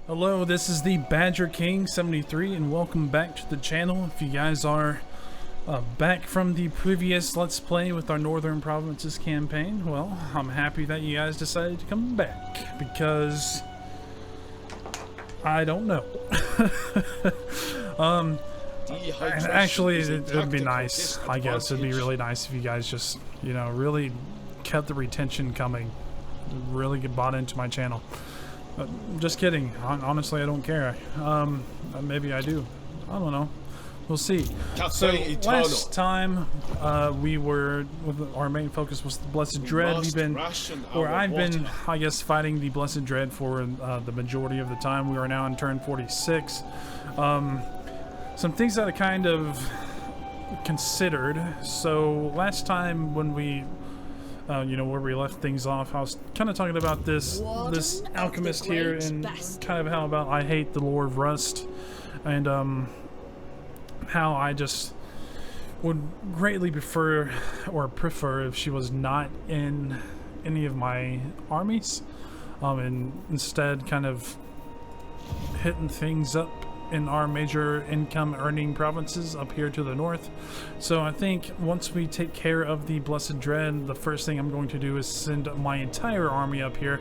Hello, this is the Badger King 73 and welcome back to the channel. If you guys are back from the previous Let's Play with our Northern Provinces campaign, well, I'm happy that you guys decided to come back because I don't know. Actually, it would be nice, I guess. It'd be really nice if you guys just, you know, really kept the retention coming, really get bought into my channel. Just kidding. Honestly, I don't care. Maybe I do. I don't know. We'll see. So last time we were, our main focus was the Blessed Dread. I've been, I guess, fighting the Blessed Dread for the majority of the time. We are now in turn 46. Some things that I kind of considered. So last time when we you know, where we left things off, I was kind of talking about this alchemist here and kind of how about I hate the lore of Rust and how I just would greatly prefer if she was not in any of my armies and instead kind of hitting things up in our major income earning provinces up here to the north. So I think once we take care of the Blessed Dread, the first thing I'm going to do is send my entire army up here.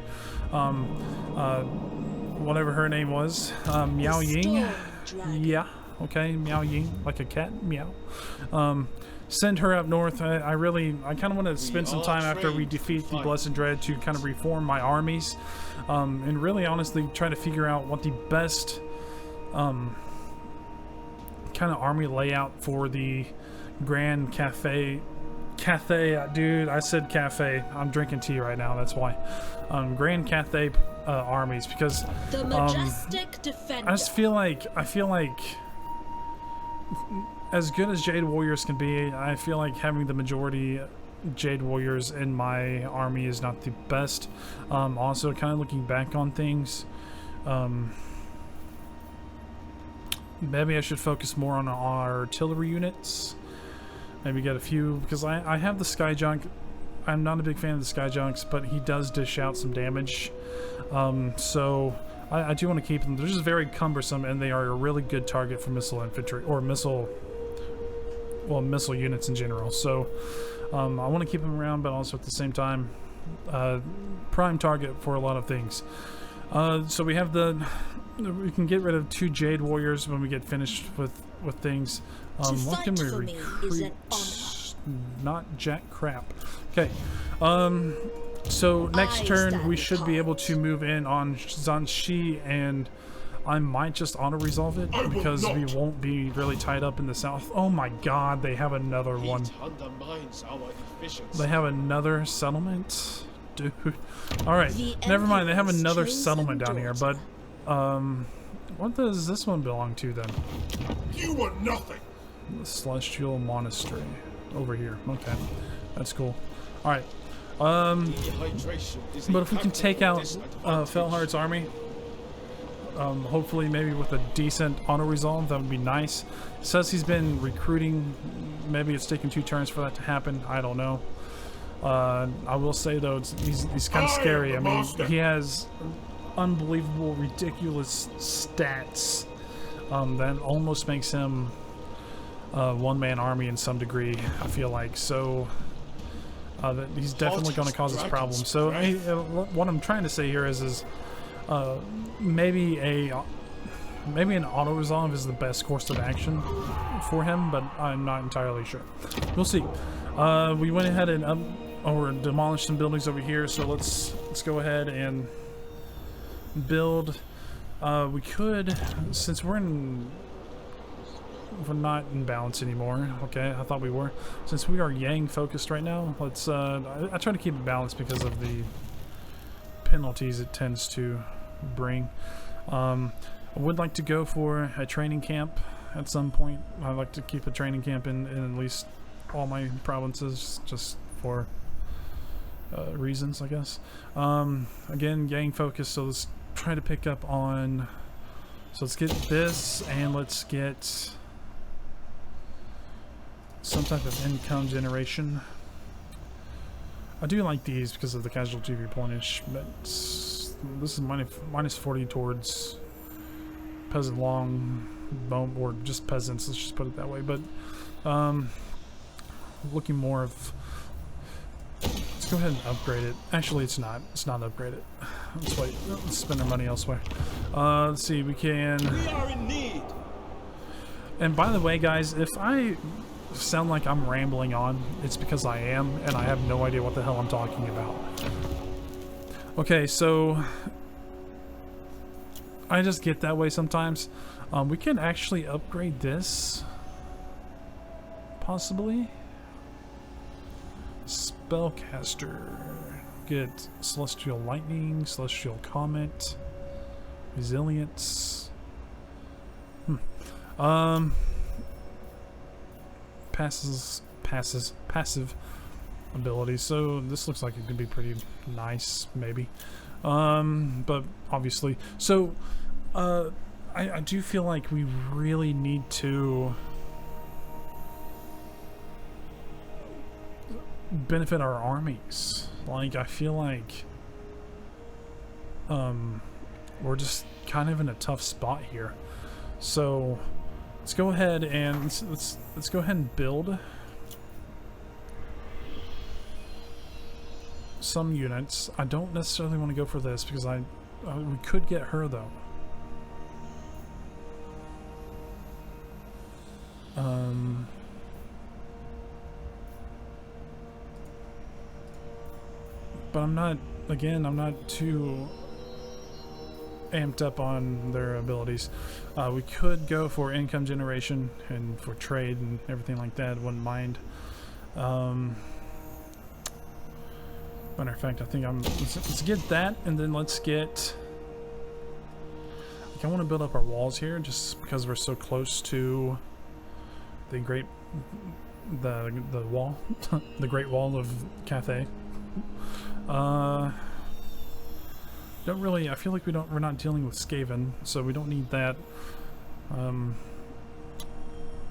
Whatever her name was, Miao Ying. Yeah, okay, Miao Ying, like a cat, meow. Send her up north. I kind of want to spend some time after we defeat the Blessed Dread to kind of reform my armies and really honestly try to figure out what the best kind of army layout for the Grand Cathay, dude, I said cafe. I'm drinking tea right now, that's why. Grand Cathay armies, because the majestic defender. I feel like as good as Jade Warriors can be, I feel like having the majority Jade Warriors in my army is not the best. Also kind of looking back on things, maybe I should focus more on our artillery units. Maybe get a few, because I have the Sky Junk. I'm not a big fan of the Sky Junks, but he does dish out some damage. So I do want to keep them. They're just very cumbersome, and they are a really good target for missile infantry, or missile units in general. So I want to keep them around, but also at the same time, prime target for a lot of things. So we have we can get rid of 2 Jade Warriors when we get finished with things. What can we recruit? Not jack crap. Okay. So next turn we should be able to move in on Zhanxi, and I might just auto-resolve it because we won't be really tied up in the south. Oh my god, they have another one. They have another settlement? Dude. Alright, never mind, they have another settlement down here, but what does this one belong to then? You were nothing. The Celestial Monastery over here. Okay, that's cool. Alright, but if we can take out Felhard's army, hopefully maybe with a decent auto-resolve, that would be nice. It says he's been recruiting. Maybe it's taken 2 turns for that to happen. I don't know. I will say though, he's kind of scary. I mean, he has unbelievable, ridiculous stats that almost makes him a one-man army in some degree, I feel like. So that he's definitely going to cause us problems. So what I'm trying to say here is maybe an auto-resolve is the best course of action for him, but I'm not entirely sure. We'll see. We went ahead and demolished some buildings over here, so let's go ahead and build. We could, since we're not in balance anymore. Okay, I thought we were. Since we are Yang focused right now, let's I try to keep it balanced because of the penalties it tends to bring. I would like to go for a training camp at some point. I'd like to keep a training camp in at least all my provinces, just for reasons, I guess. Again, Yang focus, so let's try to pick up on, so let's get this, and let's get some type of income generation. I do like these because of the casualty replenish, but this is minus 40 towards peasant long bone, or just peasants, let's just put it that way. But looking more of, let's go ahead and upgrade it. Actually, it's not upgraded. Let's wait, let's spend our money elsewhere. Let's see, we can, We are in need. and by the way guys, if I sound like I'm rambling on, it's because I am, and I have no idea what the hell I'm talking about. Okay, so I just get that way sometimes. We can actually upgrade this, possibly. Spellcaster, get Celestial Lightning, Celestial Comet, Resilience. Passive abilities. So this looks like it could be pretty nice, maybe. But obviously, so I do feel like we really need to benefit our armies. Like, I feel like we're just kind of in a tough spot here. So let's go ahead and let's go ahead and build some units. I don't necessarily want to go for this because we could get her though. But I'm not too amped up on their abilities. We could go for income generation and for trade and everything like that. Wouldn't mind. Matter of fact, I think let's get that, and then let's get. Like, I want to build up our walls here, just because we're so close to the Great Wall, the Great Wall of Cathay. Don't really. I feel like we're not dealing with Skaven, so we don't need that.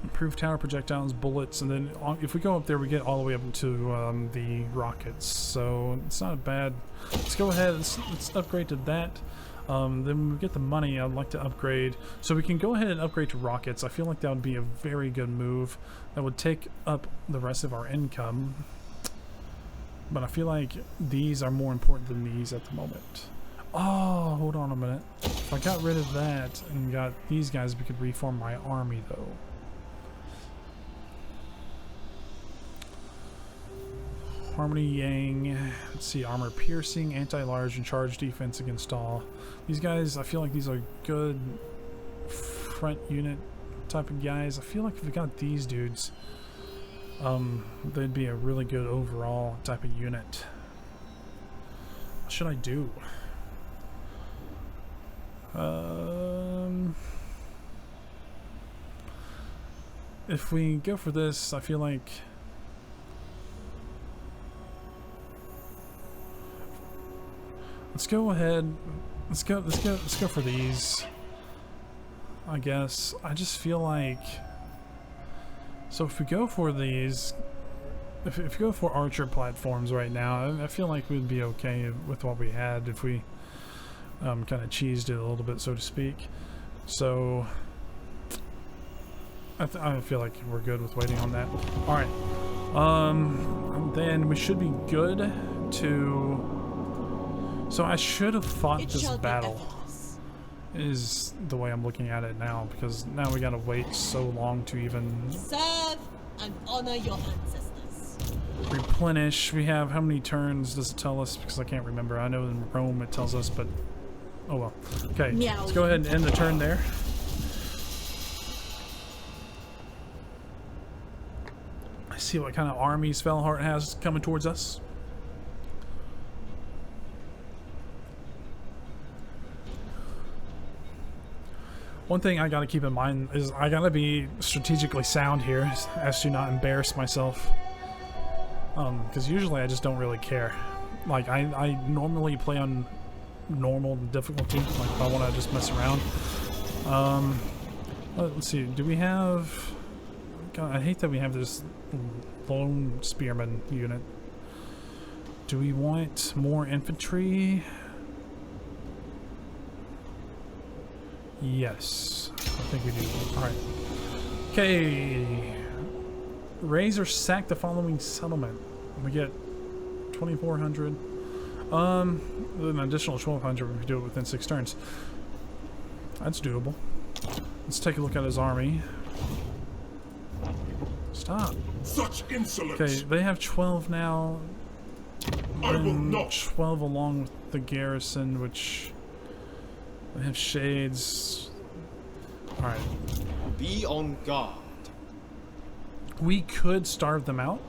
Improved tower projectiles, bullets, and then if we go up there, we get all the way up to the rockets. So it's not bad. Let's go ahead. Let's upgrade to that. Then when we get the money, I'd like to upgrade. So we can go ahead and upgrade to rockets. I feel like that would be a very good move. That would take up the rest of our income. But I feel like these are more important than these at the moment. Oh, hold on a minute. If I got rid of that and got these guys, we could reform my army though. Harmony Yang. Let's see, armor piercing, anti-large, and charge defense against all. These guys, I feel like these are good front unit type of guys. I feel like if we got these dudes, they'd be a really good overall type of unit. What should I do? If we go for this, I feel like let's go ahead. Let's go for these. I guess. I just feel like, so if we go for these, if we go for archer platforms right now, I feel like we'd be okay with what we had if we kind of cheesed it a little bit, so to speak. So I feel like we're good with waiting on that. All right. Then we should be good to. So I should have fought this battle, is the way I'm looking at it now, because now we gotta wait so long to even serve and honor your ancestors. Replenish. We have, how many turns does it tell us? Because I can't remember. I know in Rome it tells us, but oh well. Okay, Meow. Let's go ahead and end the turn there. I see what kind of armies Felheart has coming towards us. One thing I gotta keep in mind is I gotta be strategically sound here, as to not embarrass myself. Because usually I just don't really care. Like, I normally play on normal difficulty, like if I want to just mess around. Let's see, do we have... God, I hate that we have this lone spearman unit. Do we want more infantry? Yes. think we do. Alright. Okay. Raise or sack the following settlement. We get 2,400. An additional 1,200 if we do it within 6 turns. That's doable. Let's take a look at his army. Stop. Such insolence! Okay, they have 12 now. I will Then not. 12 along with the garrison, which they have shades. Alright. Be on guard. We could starve them out,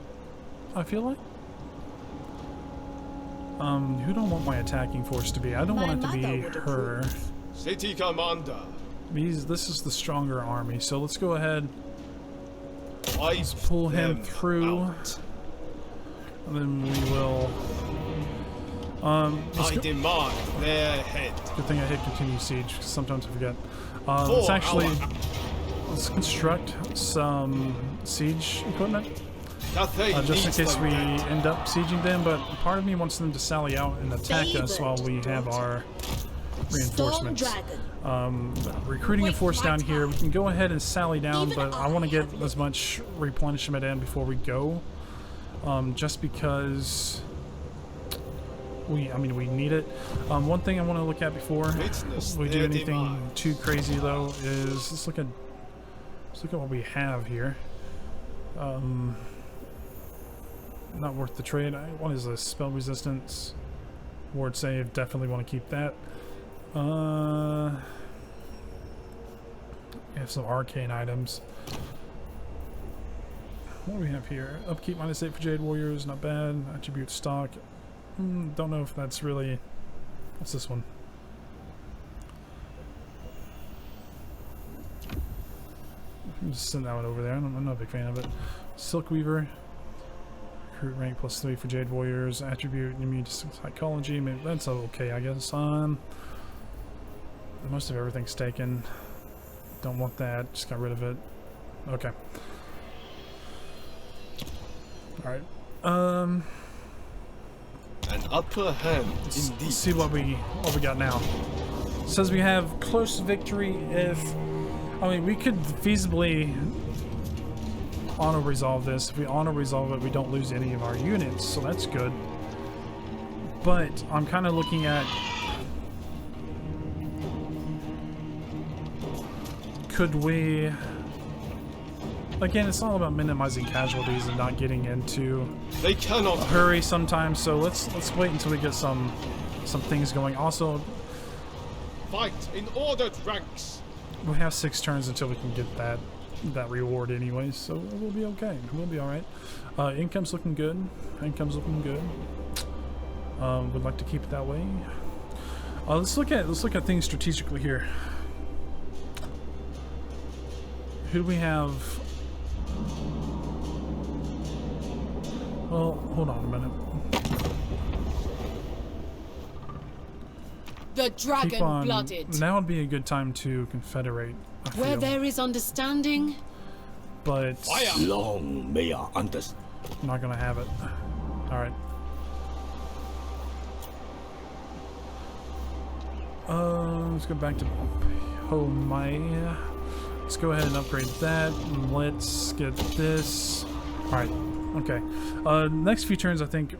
I feel like. Who don't want my attacking force to be? I don't My want it to be mother would her. City commander. This is the stronger army, so let's go ahead. Let's pull him through. And then we will. I demand their head. Good thing I hit continue siege, because sometimes I forget. Let's construct some siege equipment. Cathay Just in needs case them we dead. end up sieging them, but part of me wants them to sally out and attack us while we have our Storm reinforcements. Dragon. Recruiting a force down here. We can go ahead and sally down, Even but I want to I get have as much replenishment in before we go. Just because we need it. One thing I want to look at before Witness we do their anything demise. too crazy though is let's look at what we have here. Not worth the trade. What is this? Spell resistance, ward save. Definitely want to keep that. We have some arcane items. What do we have here? Upkeep -8 for Jade Warriors, not bad. Attribute stock. Don't know if that's really. What's this one? Just send that one over there. I'm not a big fan of it. Silk Weaver. Recruit rank +3 for Jade Warriors. Attribute immune to psychology. Maybe that's okay, I guess. Most of everything's taken. Don't want that. Just got rid of it. Okay. Alright. An upper hand Let's indeed. see what we got now. It says we have close victory if we could feasibly auto resolve this. If we auto resolve it, we don't lose any of our units, so that's good. But I'm kind of looking at could we again, it's all about minimizing casualties and not getting into They cannot a hurry sometimes, so let's wait until we get some things going. Also, fight in ordered ranks. we have 6 turns until we can get that reward anyways, so we'll be okay. We'll be alright. Income's looking good. Income's looking good. Would like to keep it that way. Let's look at things strategically here. Who do we have? Well, hold on a minute. The Keep dragon on. blooded. Now would be a good time to confederate. I Where feel. there is understanding, But Fire. Long may our understanding. I'm not gonna have it. All right. Let's go back to Homai. Let's go ahead and upgrade that. Let's get this. All right. Okay. Next few turns, I think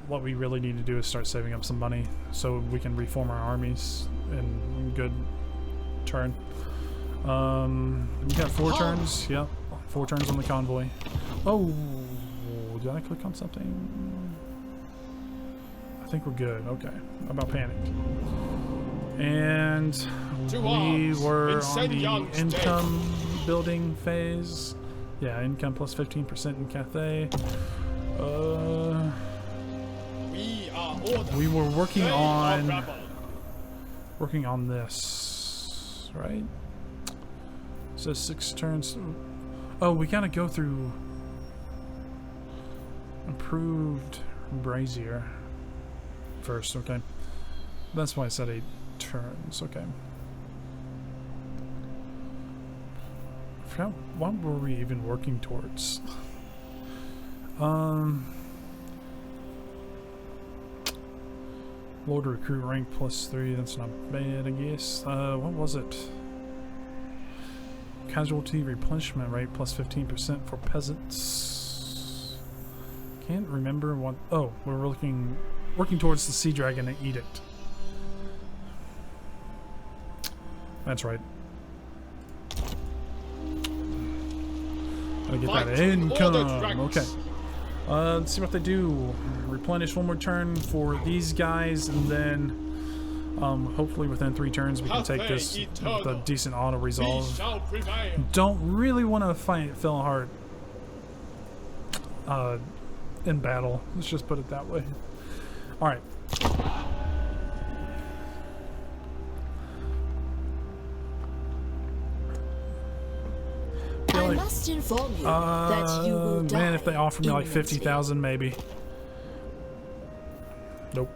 what we really need to do is start saving up some money so we can reform our armies in good turn. We got 4 turns. Yep. 4 turns on the convoy. Oh, did I click on something? I think we're good. Okay. I'm about panicked. And To we arms. were on Vincent the Young's income building phase. Yeah, income plus 15% in Cathay. We are ordered. We were working They are rebel. on this, right? So 6 turns. Oh, we gotta go through improved brazier first. Okay, that's why I said 8 turns. Okay. I forgot, what were we even working towards? Lord recruit rank +3. That's not bad, I guess. What was it? Casualty replenishment rate plus 15% for peasants. Can't remember what. Oh, we're working towards the Sea Dragon Edict. That's right. Gotta get that income. Okay. Let's see what they do. Replenish one more turn for these guys, and then hopefully within 3 turns we can take this with a decent auto resolve. Don't really want to fight Philhart in battle. Let's just put it that way. All right. I must inform you that you will die. Man, if they offer me like imminently. 50,000, maybe. Nope.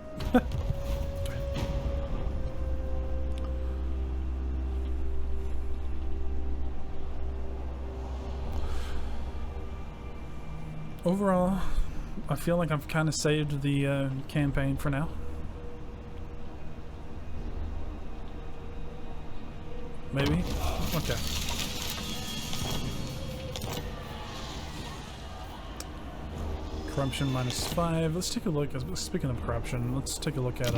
Overall, I feel like I've kind of saved the campaign for now. Maybe? Okay. Corruption -5. Let's take a look. Speaking of corruption, let's take a look at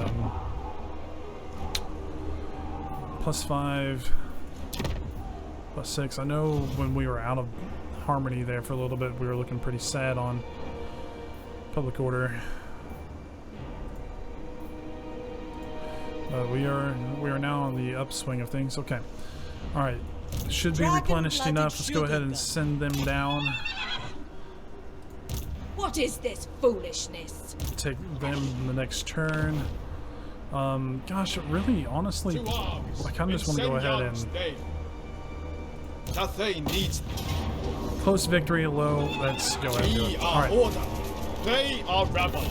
+5, +6. I know when we were out of harmony there for a little bit, we were looking pretty sad on public order. We are now on the upswing of things. Okay. All right. Should be replenished enough. Let's go ahead and send them down. What is this foolishness? Take them the next turn. Gosh, really, honestly, I kind of just want to go ahead and Cathay needs. close victory low. Let's go ahead and do We it. All are right. order. They are rebel.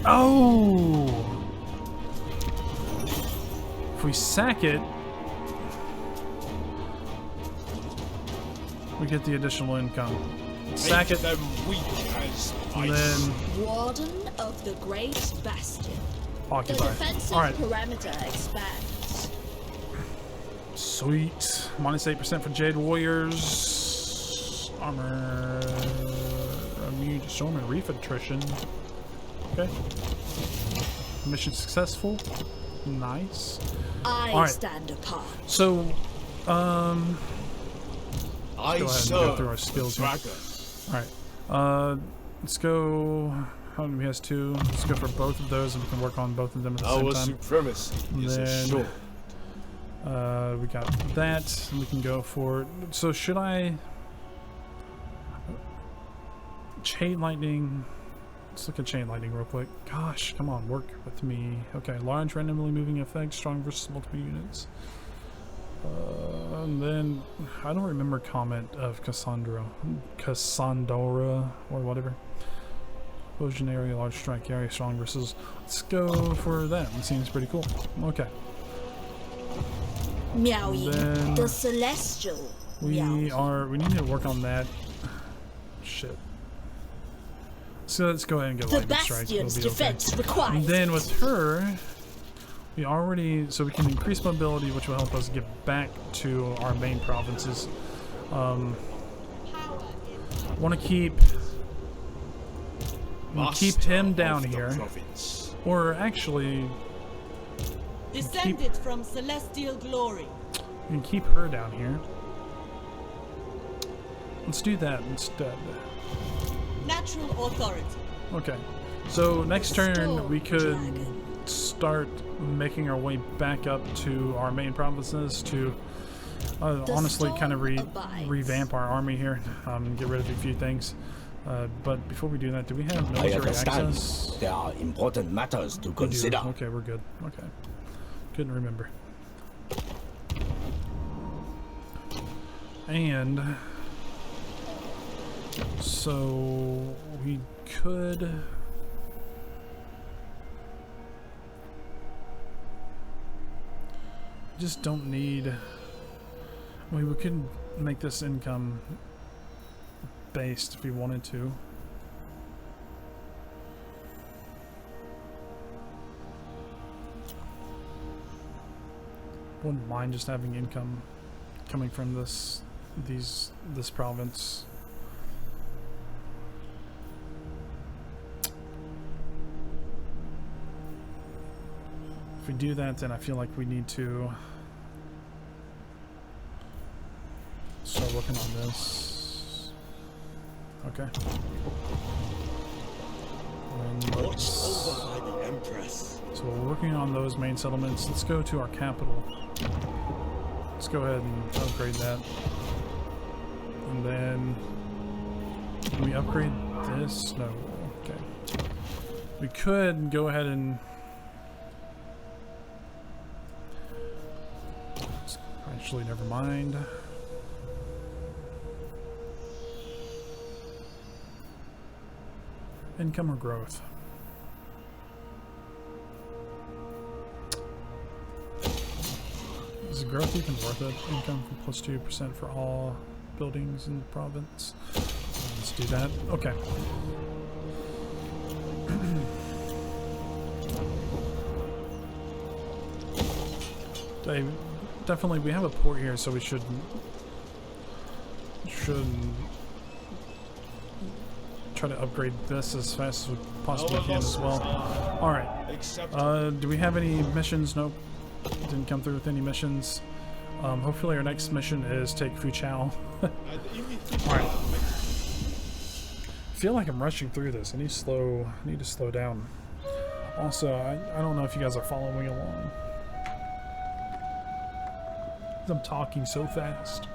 Oh! If we sack it, we get the additional income. Sack Make it, them weak as and ice. then Warden of the Great Bastion. The occupy. defensive All right. perimeter expands. Sweet. -8% for Jade Warriors. Armor. Immune to storm and reef attrition. Okay. Mission successful. Nice. I All right. stand apart. So, I go ahead and go serve through our skills here. dragon. Alright. Let's go. How many he has 2? Let's go for both of those and we can work on both of them at the Our same time. supremacy is Then- assured. We got that. And we can go for. So, should I. Chain lightning. Let's look at chain lightning real quick. Gosh, come on, work with me. Okay, large randomly moving effect, strong versus multiple units. And then I don't remember comment of Cassandra, or whatever. Explosion area, large strike area, strong versus. Let's go for that. It seems pretty cool. Okay, Miao Yin, Then the celestial. we Miao. need to work on that. Shit. So let's go ahead and get The lightning strike. It'll bastion's be okay. defense requires. And then with her, we so we can increase mobility, which will help us get back to our main provinces. Want to keep him down of the here, province. or actually, Descended from celestial glory. we can keep her down here. Let's do that instead. Natural authority. Okay, so next turn Storm we could Dragon. start making our way back up to our main provinces to honestly storm kind of abides. revamp our army here, get rid of a few things. But before we do that, do we have I military understand. access? There are important matters to We do. consider. Okay, we're good. Okay, couldn't remember. And so we could. Just don't need. I mean, we could make this income based if we wanted to. Wouldn't mind just having income coming from this this province. If we do that, then I feel like we need to start working on this. Okay. And Watched over by the Empress. so we're working on those main settlements. Let's go to our capital. Let's go ahead and upgrade that. And then can we upgrade this? No. Okay. We could go ahead and actually never mind. Income or growth? Is growth even worth it? Income from +2% for all buildings in the province. Let's do that. Okay. Definitely, we have a port here, so we should try to upgrade this as fast as we possibly can as well. All right. Do we have any missions? Nope. Didn't come through with any missions. Hopefully our next mission is take Fuchao. Alright. I feel like I'm rushing through this. I need to slow down. Also, I don't know if you guys are following along. I'm talking so fast.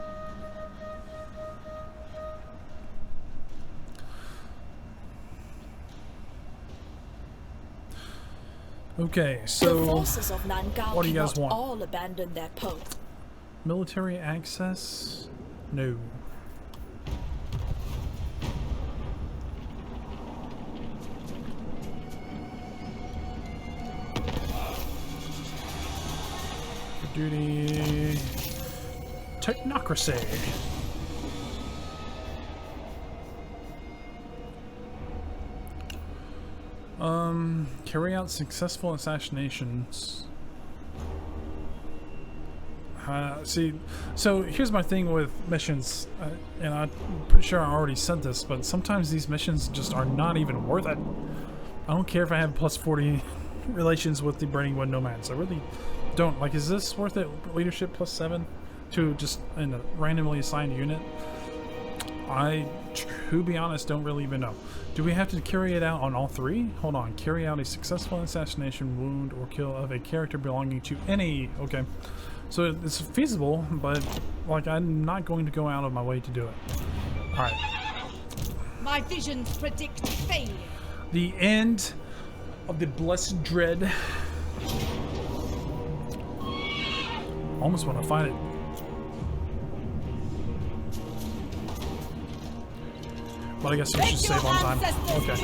Okay, so the forces of Nangao what do you guys cannot want? all abandon their post. Military access? No. For duty. Technocracy. Carry out successful assassinations. See, so here's my thing with missions, and I'm pretty sure I already said this, but sometimes these missions just are not even worth it. I don't care if I have +40 relations with the Burning Wood Nomads. I really don't. Like, is this worth it? Leadership +7 to just in a randomly assigned unit? I, to be honest, don't really even know. Do we have to carry it out on all three? Hold on. Carry out a successful assassination, wound, or kill of a character belonging to any... Okay. So it's feasible, but, like, I'm not going to go out of my way to do it. Alright. My visions predict failure. The end of the Blessed Dread. Almost want to fight it. But I guess we should save on time. Okay.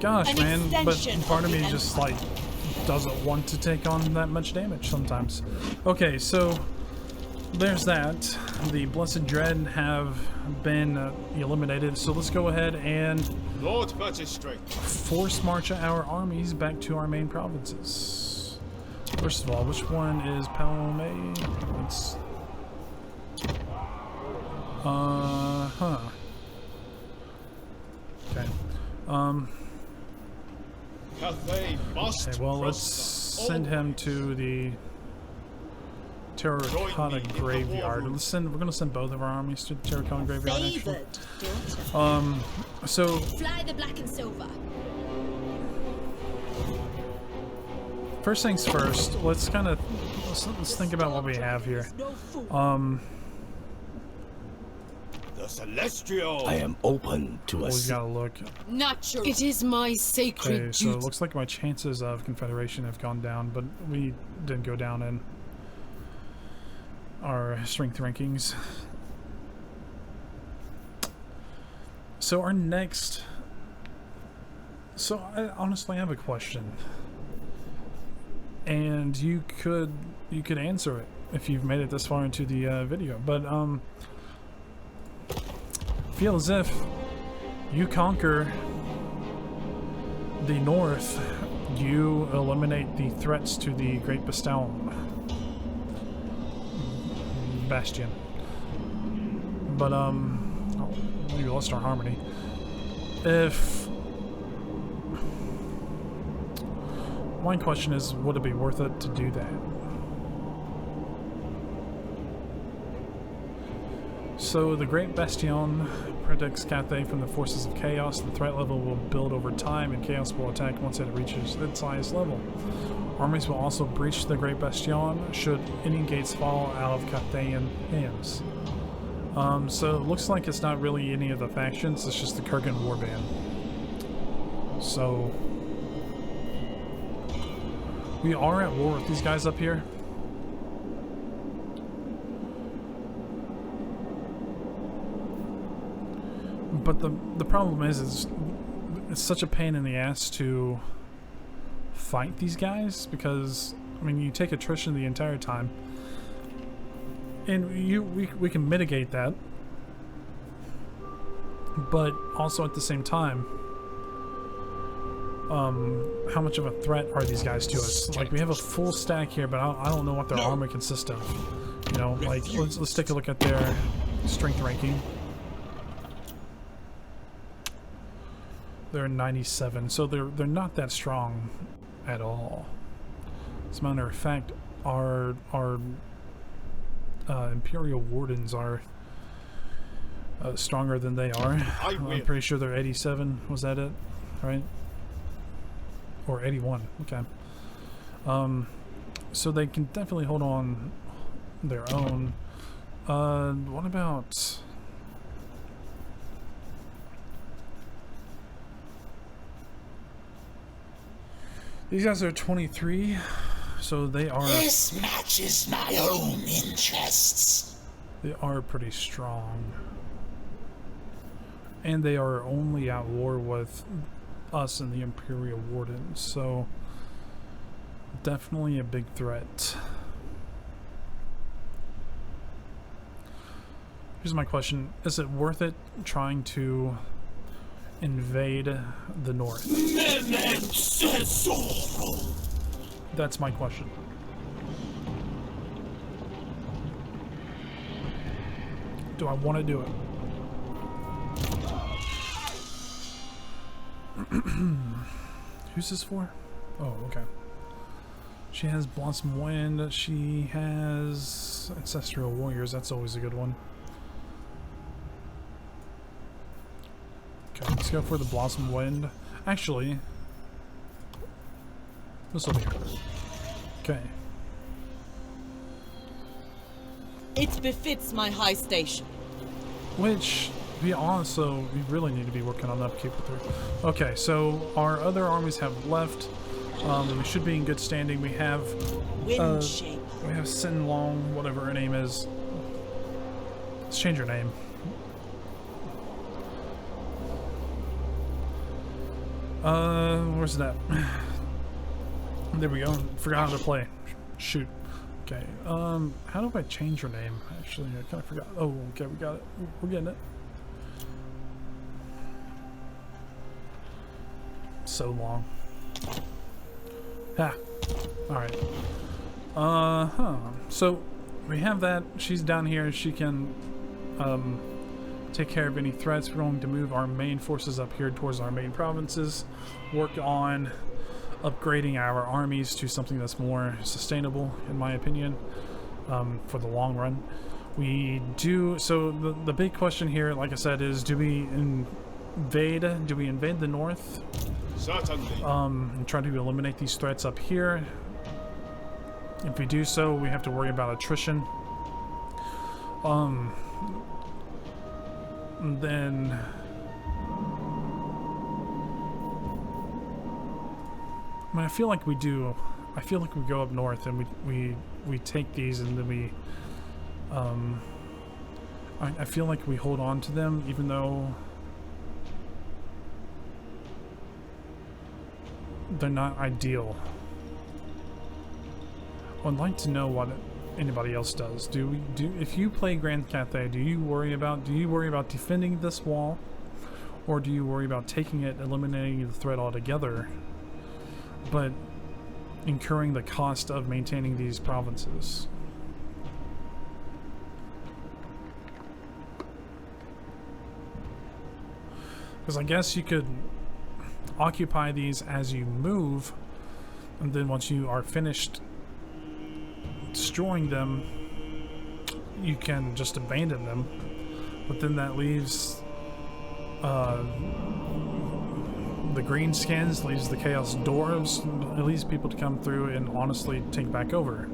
Gosh, man, but part of me just like doesn't want to take on that much damage sometimes. Okay, so there's that. The Blessed Dread have been eliminated, so let's go ahead and Lord Magistrate. force march our armies back to our main provinces. First of all, which one is Palome? Let's... Okay. Cathay must Okay, well, let's prosper send him always. to the Terracotta Graveyard. We're gonna send both of our armies to the Terracotta Graveyard, actually. Favored daughter. So Fly the black and silver. first things first, let's think about what we have here. No fool. The Celestial. I am open to Always us. gotta look. Natural. It is my sacred Okay, so duty. it looks like my chances of Confederation have gone down, but we didn't go down in our strength rankings. So our next... So I honestly have a question. And you could answer it if you've made it this far into the video. But feel as if you conquer the north, you eliminate the threats to the Great Bastion. But oh, we lost our harmony. If my question is, would it be worth it to do that? So the Great Bastion protects Cathay from the forces of chaos. The threat level will build over time, and chaos will attack once it reaches its highest level. Armies will also breach the Great Bastion should any gates fall out of Cathayan hands. So it looks like it's not really any of the factions, it's just the Kurgan warband. So we are at war with these guys up here. But the problem is it's such a pain in the ass to fight these guys, because I mean, you take attrition the entire time, and we can mitigate that, but also at the same time, how much of a threat are these guys to us? Like, we have a full stack here, but I don't know what their armor consists of. You know, like, let's take a look at their strength ranking. They're 97, so they're not that strong at all. As a matter of fact, our Imperial Wardens are stronger than they are. I'm pretty sure they're 87. Was that it? Right? Or 81. Okay. So they can definitely hold on their own. What about... These guys are 23, so they are... This matches my own interests. They are pretty strong. And they are only at war with us and the Imperial Wardens, so definitely a big threat. Here's my question. Is it worth it trying to invade the north? That's my question. Do I want to do it? Who's this for? Oh, okay. She has Blossom Wind. She has Ancestral Warriors. That's always a good one. Okay, let's go for the Blossom Wind. Actually, this will be here. Okay. It befits my high station. Which, to be honest, so we really need to be working on upkeep with her. Okay, so our other armies have left. We should be in good standing. We have Wind shape. we have Sin Long, whatever her name is. Let's change her name. Where's that? There we go. Forgot how to play. Shoot. Okay. How do I change her name? Actually, I kind of forgot. Oh, okay, we got it. We're getting it. So long. Ah. Alright. So, we have that. She's down here. She can, take care of any threats. We're going to move our main forces up here towards our main provinces. Work on upgrading our armies to something that's more sustainable, in my opinion, for the long run. We do, so the big question here, like I said, is do we invade the north? Certainly. And try to eliminate these threats up here. If we do so, we have to worry about attrition. Then I mean, I feel like we do. I feel like we go up north and we take these, and then we I feel like we hold on to them, even though they're not ideal. I'd like to know what anybody else does. If you play Grand Cathay, do you worry about defending this wall, or do you worry about taking it, eliminating the threat altogether, but incurring the cost of maintaining these provinces? Because I guess you could occupy these as you move, and then once you are finished destroying them, you can just abandon them. But then that leaves the green skins, leaves the Chaos Dwarves, it leaves people to come through and honestly take back over.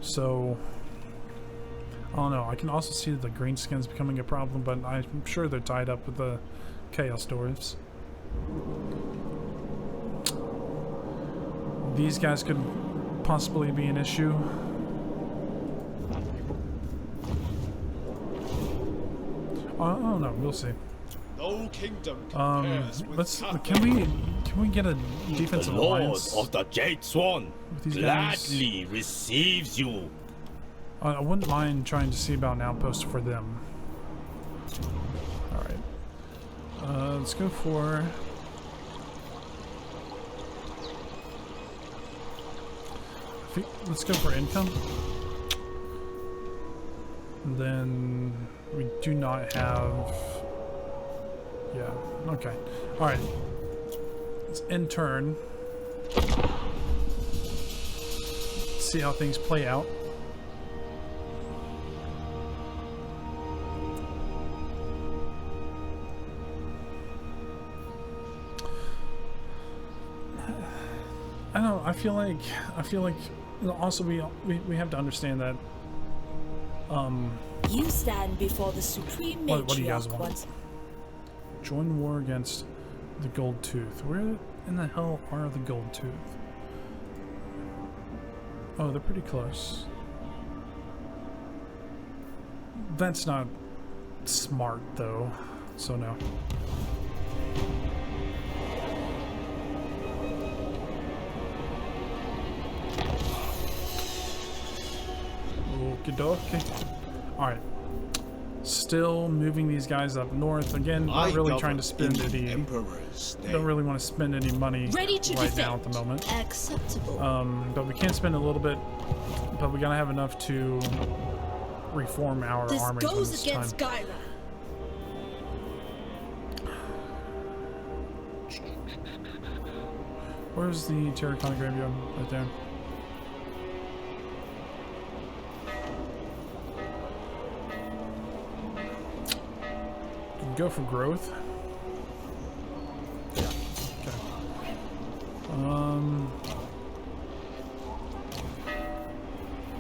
So, I don't know. I can also see the green skins becoming a problem, but I'm sure they're tied up with the Chaos Dwarves. These guys could possibly be an issue. I don't know. We'll see. No kingdom compares with Can we get a defensive The Lord alliance of the Jade Swan with these guys? gladly receives you. I wouldn't mind trying to see about an outpost for them. All right. Let's go for. Let's go for income. And then we do not have. Yeah. Okay. All right. Let's end turn. See how things play out. I don't know. I feel like also we have to understand that You stand before the supreme what do you guys matriarch want? once. Join war against the Gold Tooth. Where in the hell are the Gold Tooth? Oh, they're pretty close. That's not smart though, so no. Okie dokie. Alright. Still moving these guys up north. Again, not really trying to spend any. Don't really want to spend any money right now at the moment. Acceptable. But we can spend a little bit. But we gotta have enough to reform our This armies when goes it's against time. Gyra. Where's the Terracotta Graveyard? Right there. Go for growth. Yeah. Okay.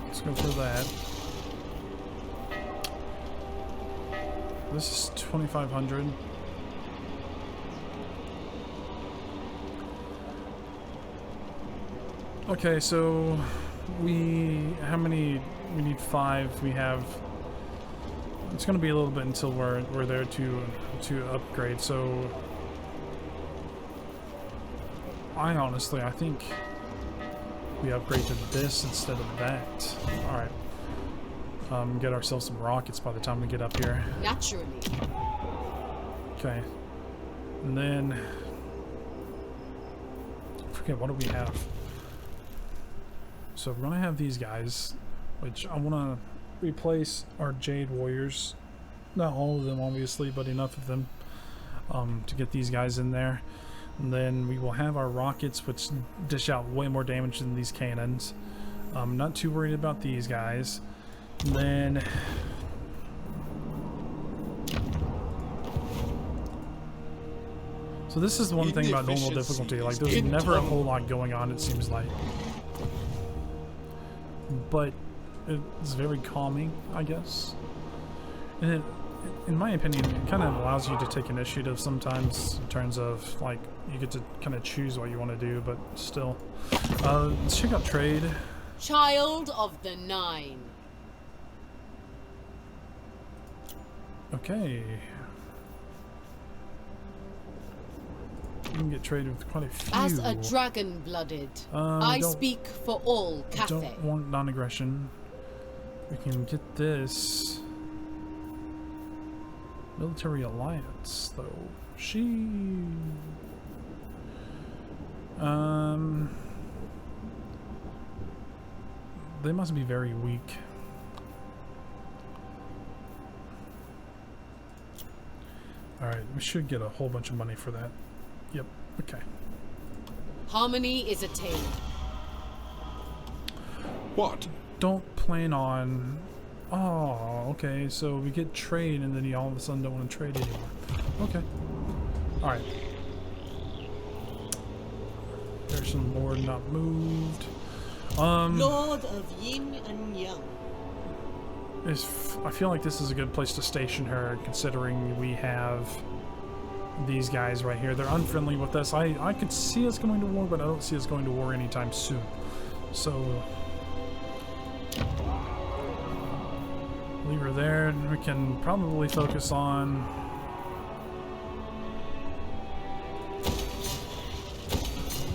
Let's go for that. This is 2,500. Okay, so how many? We need 5. We have. It's going to be a little bit until we're there to upgrade. So I think we upgrade to this instead of that. All right. Get ourselves some rockets by the time we get up here. Naturally. Okay. And then I forget, what do we have? So we're gonna have these guys, which I want to replace our Jade Warriors. Not all of them, obviously, but enough of them to get these guys in there. And then we will have our rockets, which dish out way more damage than these cannons. I'm not too worried about these guys. And then so this is one thing about normal difficulty. Like, there's never a whole lot going on, it seems like. But it's very calming, I guess. And it, in my opinion, it kind of allows you to take initiative sometimes in terms of, like, you get to kind of choose what you want to do, but still. Let's check out trade. Child of the Nine. Okay. You can get trade with quite a few. As a dragon-blooded, I speak for all Cathay. Don't want non-aggression. We can get this. Military alliance, though. They must be very weak. Alright, we should get a whole bunch of money for that. Yep, okay. Harmony is attained. What? Don't plan on... Oh, okay, so we get trade and then you all of a sudden don't want to trade anymore. Okay. Alright. There's some more not moved. Lord of Yin and Yang. I feel like this is a good place to station her, considering we have these guys right here. They're unfriendly with us. I could see us going to war, but I don't see us going to war anytime soon. So leave her there, and we can probably focus on...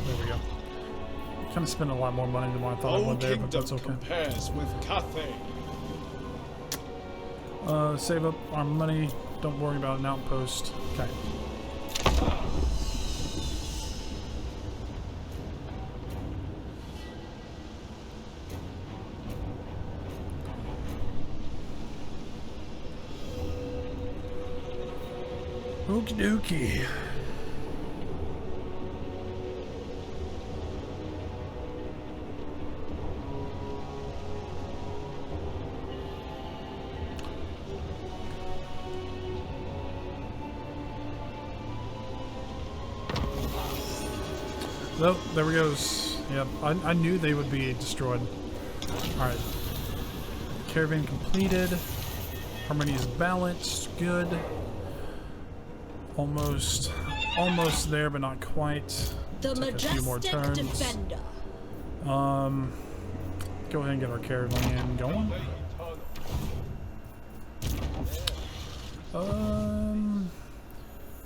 There we go. Kind of spent a lot more money than what I thought I No would there, but kingdom that's okay. compares with Cathay. Save up our money. Don't worry about an outpost. Okay. Okie dokie. Nope, there we goes. Yep, I knew they would be destroyed. Alright. Caravan completed. Harmony is balanced. Good. Almost there, but not quite. The Take a few more majestic turns. defender. Go ahead and get our caravan going.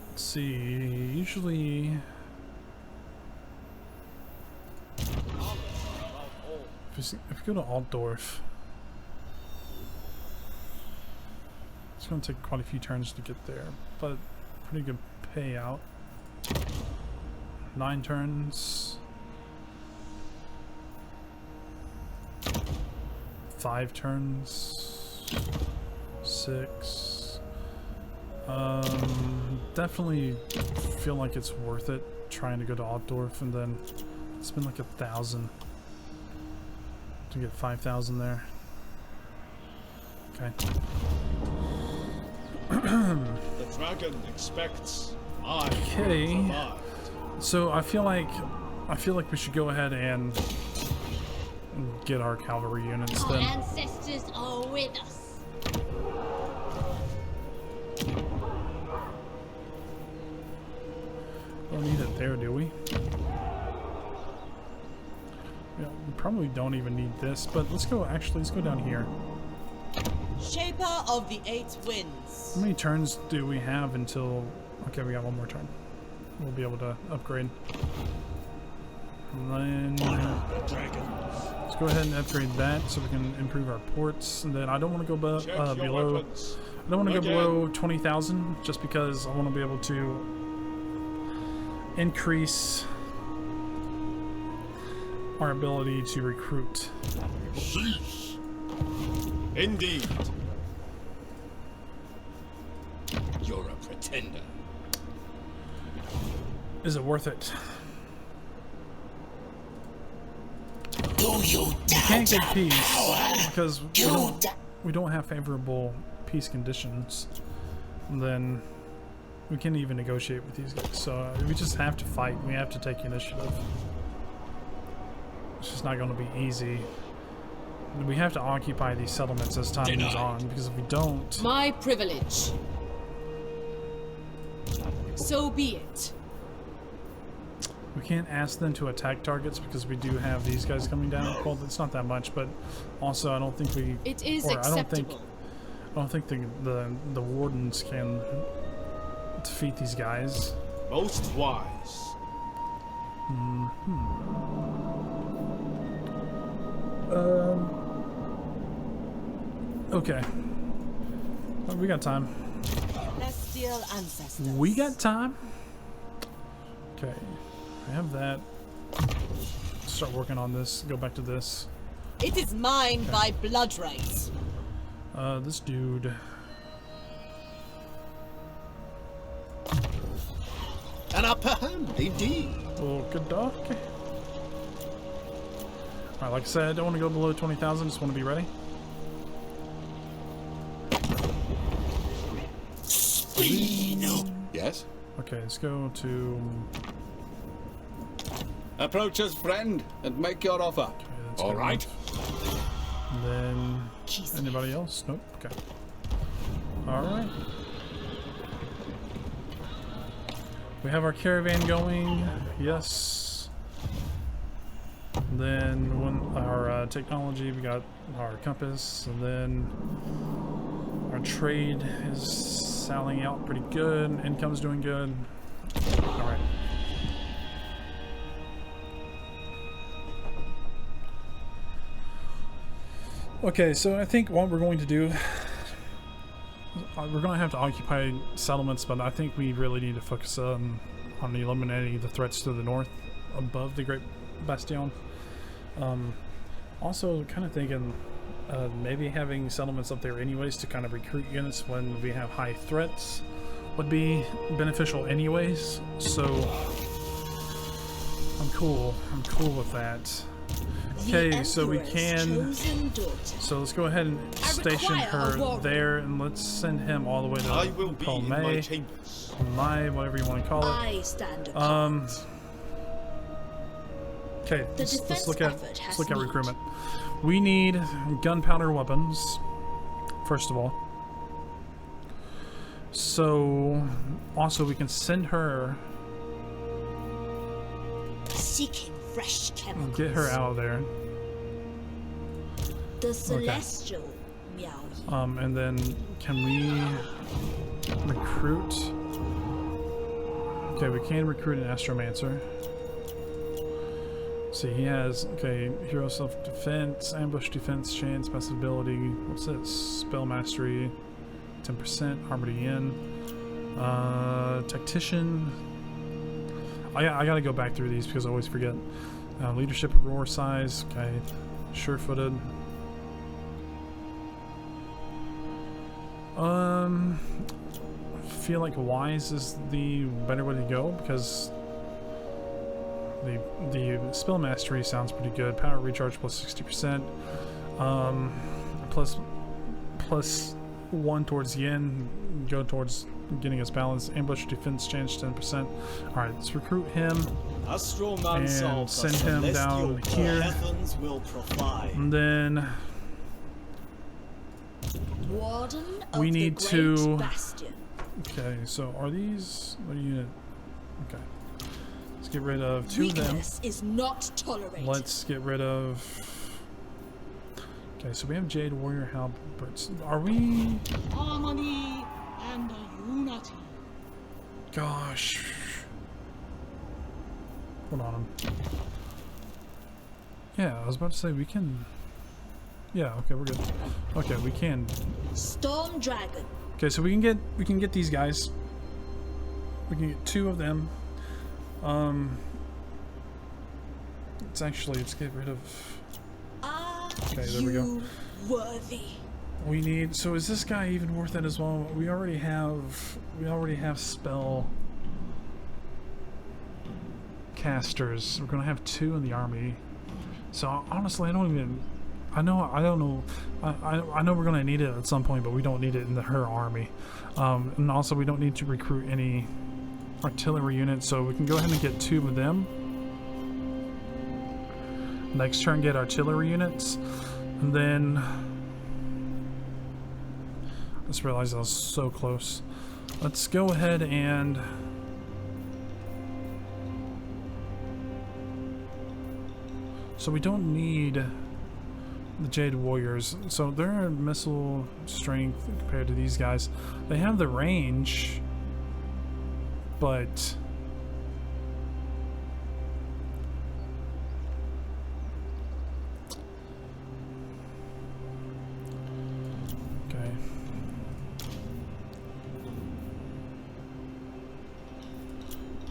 Let's see. Usually, if we go to Altdorf, it's going to take quite a few turns to get there, but pretty good payout. 9 turns. 5 turns. 6. Definitely feel like it's worth it trying to go to Altdorf and then spend like 1,000 to get 5,000 there. Okay. The dragon expects I Okay. survive. So I feel like we should go ahead and get our cavalry units Our then. ancestors are with us. Don't need it there, do we? Yeah, we probably don't even need this, but let's go down here. Shaper of the 8 winds. How many turns do we have until... Okay, we got 1 more turn. We'll be able to upgrade. And then... Let's go ahead and upgrade that so we can improve our ports. And then I don't want to go Check your below... weapons. I don't want to go Again. below 20,000 just because I want to be able to increase our ability to recruit. Cease. Indeed. You're a pretender. Is it worth it? Do you We doubt can't get our peace power? because You we don't have favorable peace conditions. And then we can't even negotiate with these guys. So we just have to fight. We have to take initiative. It's just not going to be easy. We have to occupy these settlements as time moves on, because if we don't... My privilege. So be it. We can't ask them to attack targets because we do have these guys coming down. Well, it's not that much, but also I don't think we... It is or acceptable. I don't think the wardens can defeat these guys. Most wise. Okay. We got time. Celestial ancestors. We got time. Okay. I have that. Start working on this. Go back to this. It is mine by blood right. This dude. upper hand, indeed. Okay, doc. Alright, like I said, I don't want to go below 20,000, just want to be ready. Yes? Okay, let's go to... Approach us, friend, and make your offer. Okay, that's All good right. enough. And then... Anybody else? Nope. Okay. Alright. We have our caravan going. Yes. And then when our technology, we got our compass, and then our trade is selling out pretty good. Income's doing good. Alright. Okay, so I think what we're going to do, we're going to have to occupy settlements, but I think we really need to focus on eliminating the threats to the north above the Great Bastion. Also, kind of thinking maybe having settlements up there anyways to kind of recruit units when we have high threats would be beneficial anyways. So I'm cool with that. Okay, so we can. So let's go ahead and station her there, and let's send him all the way to I will be in my Palme, chambers. whatever you want to call it. I stand apart. Okay, The let's defense look at effort has let's look at meat. recruitment. We need gunpowder weapons, first of all. So also we can send her, Seeking fresh chemicals. get her out of there. The celestial Miao Yi. And then can we recruit? Okay, we can recruit an astromancer. See, he has, okay, hero self-defense, ambush defense, chance, passive ability, what's this? Spell mastery, 10%, harmony in. Tactician. I gotta go back through these because I always forget. Leadership, roar size, okay, sure-footed. I feel like wise is the better way to go because the spell mastery sounds pretty good. Power recharge plus 60%. Plus 1 towards the end. Go towards getting us balanced. Ambush defense chance 10%. Alright, let's recruit him. And send him down here. And then Warden of we need the Great to. Bastion. Okay, so are these what unit? Okay. Let's get rid of 2 of them. Weakness is not tolerated. Let's get rid of. Okay, so we have Jade Warrior Halberds. Are we? Harmony and unity. Gosh. Hold on. Yeah, I was about to say we can. Yeah. Okay, we're good. Okay, we can. Storm Dragon. Okay, so we can get these guys. We can get 2 of them. Let's get rid of. Okay, there we go. Worthy. We need. So is this guy even worth it as well? We already have spell casters. We're gonna have 2 in the army. So honestly, I don't know. I know we're gonna need it at some point, but we don't need it in her army. And also we don't need to recruit any artillery units, so we can go ahead and get 2 of them. Next turn, get artillery units, and then I just realized I was so close. Let's go ahead and so we don't need the Jade Warriors. So their missile strength compared to these guys, they have the range, but okay.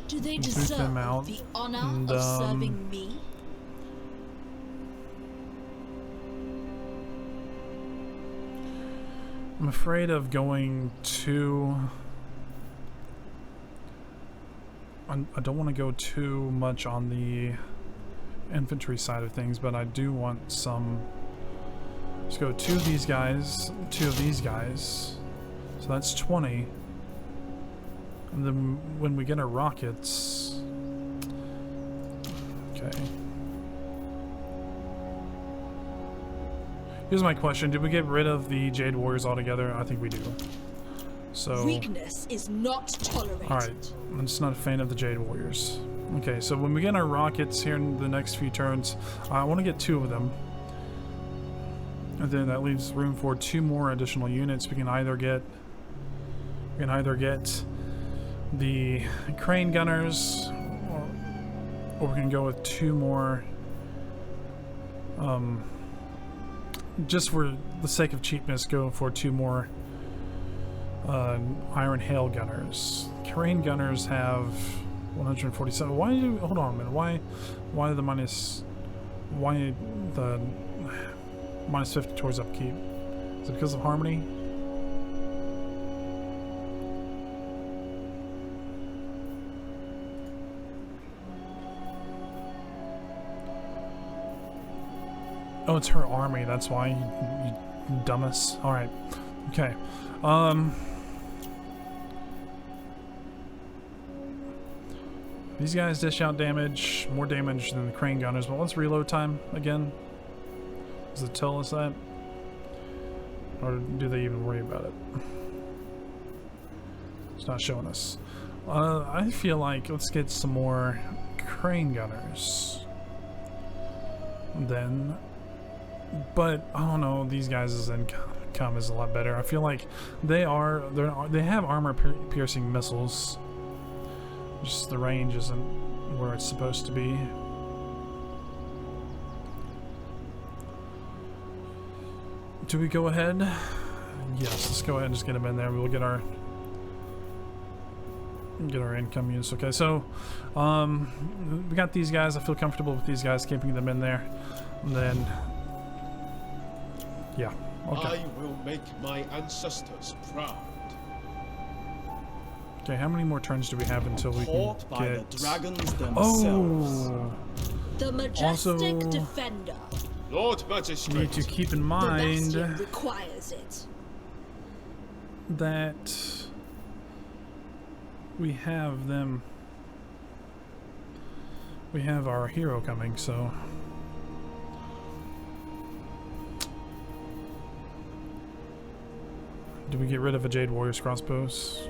Do they Boot deserve them out, the honor and, of serving me? I'm afraid of going too I don't want to go too much on the infantry side of things, but I do want some. Let's go 2 of these guys, 2 of these guys. So that's 20. And then when we get our rockets... Okay. Here's my question. Did we get rid of the Jade Warriors altogether? I think we do. So... Weakness is not tolerated. Alright. I'm just not a fan of the Jade Warriors. Okay, so when we get our rockets here in the next few turns, I want to get 2 of them. And then that leaves room for 2 more additional units. We can either get the crane gunners, or we can go with 2 more. Just for the sake of cheapness, go for 2 more iron hail gunners. Crane gunners have 147. Why do? Hold on a minute. Why the minus? Why the minus 50 towards upkeep? Is it because of harmony? Oh, it's her army. That's why, you dumbass. All right. Okay. These guys dish out damage, more damage than the crane gunners. But what's reload time again? Does it tell us that? Or do they even worry about it? It's not showing us. I feel like let's get some more crane gunners. Then, but I don't know. These guys' income is a lot better. I feel like they have armor piercing missiles. Just the range isn't where it's supposed to be. Do we go ahead? Yes, let's go ahead and just get them in there. We'll get our income units. Okay, so we got these guys. I feel comfortable with these guys, keeping them in there. And then, yeah, okay. I will make my ancestors proud. Okay, how many more turns do we have until we can Taught by get... the dragons themselves. Oh! The majestic Also, defender. Lord we Magistrate. need to keep in The mind bastion requires it. that we have them. We have our hero coming, so. Do we get rid of a Jade Warrior's crossbows?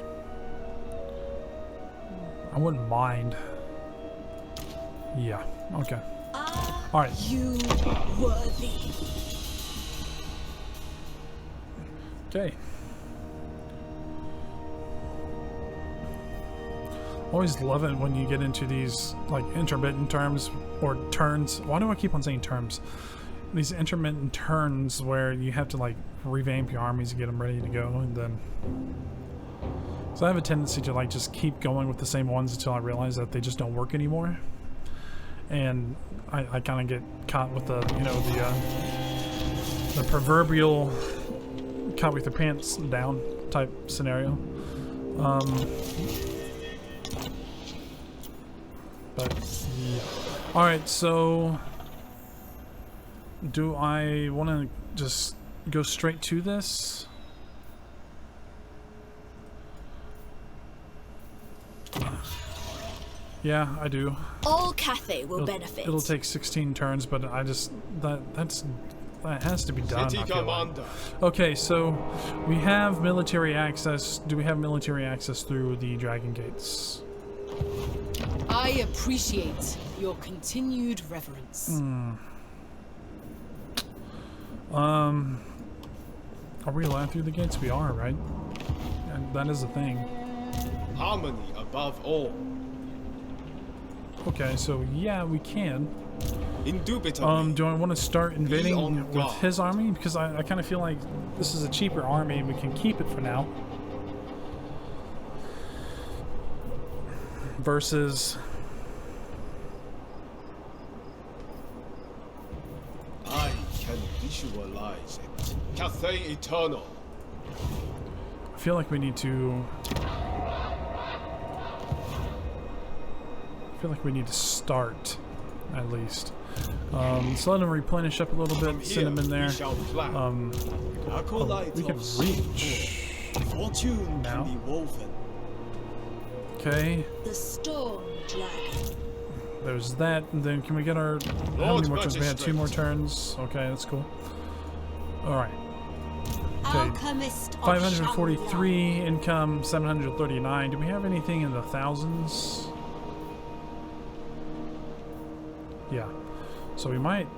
I wouldn't mind. Yeah, okay. Alright. You worthy. Okay. Always love it when you get into these like intermittent terms or turns. Why do I keep on saying terms? These intermittent turns where you have to like revamp your armies and get them ready to go, and then. So I have a tendency to like just keep going with the same ones until I realize that they just don't work anymore, and I kind of get caught with the the proverbial caught with your pants down type scenario. But yeah. All right, so do I want to just go straight to this? Yeah, I do. All Cathay will benefit. It'll take 16 turns, but I just that has to be done. City Commander. Okay, so we have military access. Do we have military access through the Dragon Gates? I appreciate your continued reverence. Are we allowed through the gates? We are, right? And that is the thing. Harmony above all. Okay, so yeah, we can. Indubitably. Do I want to start invading on with guard. his army? Because I kind of feel like this is a cheaper army and we can keep it for now. Versus... I can visualize it. Cathay Eternal. I feel like we need to... I feel like we need to start, at least. Let's let them replenish up a little bit, send them in there. We can reach Fortune now. can be woven. Okay, The storm dragon. there's that. And then can we get our... How many more turns? We had 2 more turns. Okay, that's cool. Alright. Okay, Alchemist of 543 income, 739. Do we have anything in the thousands? Yeah. So we might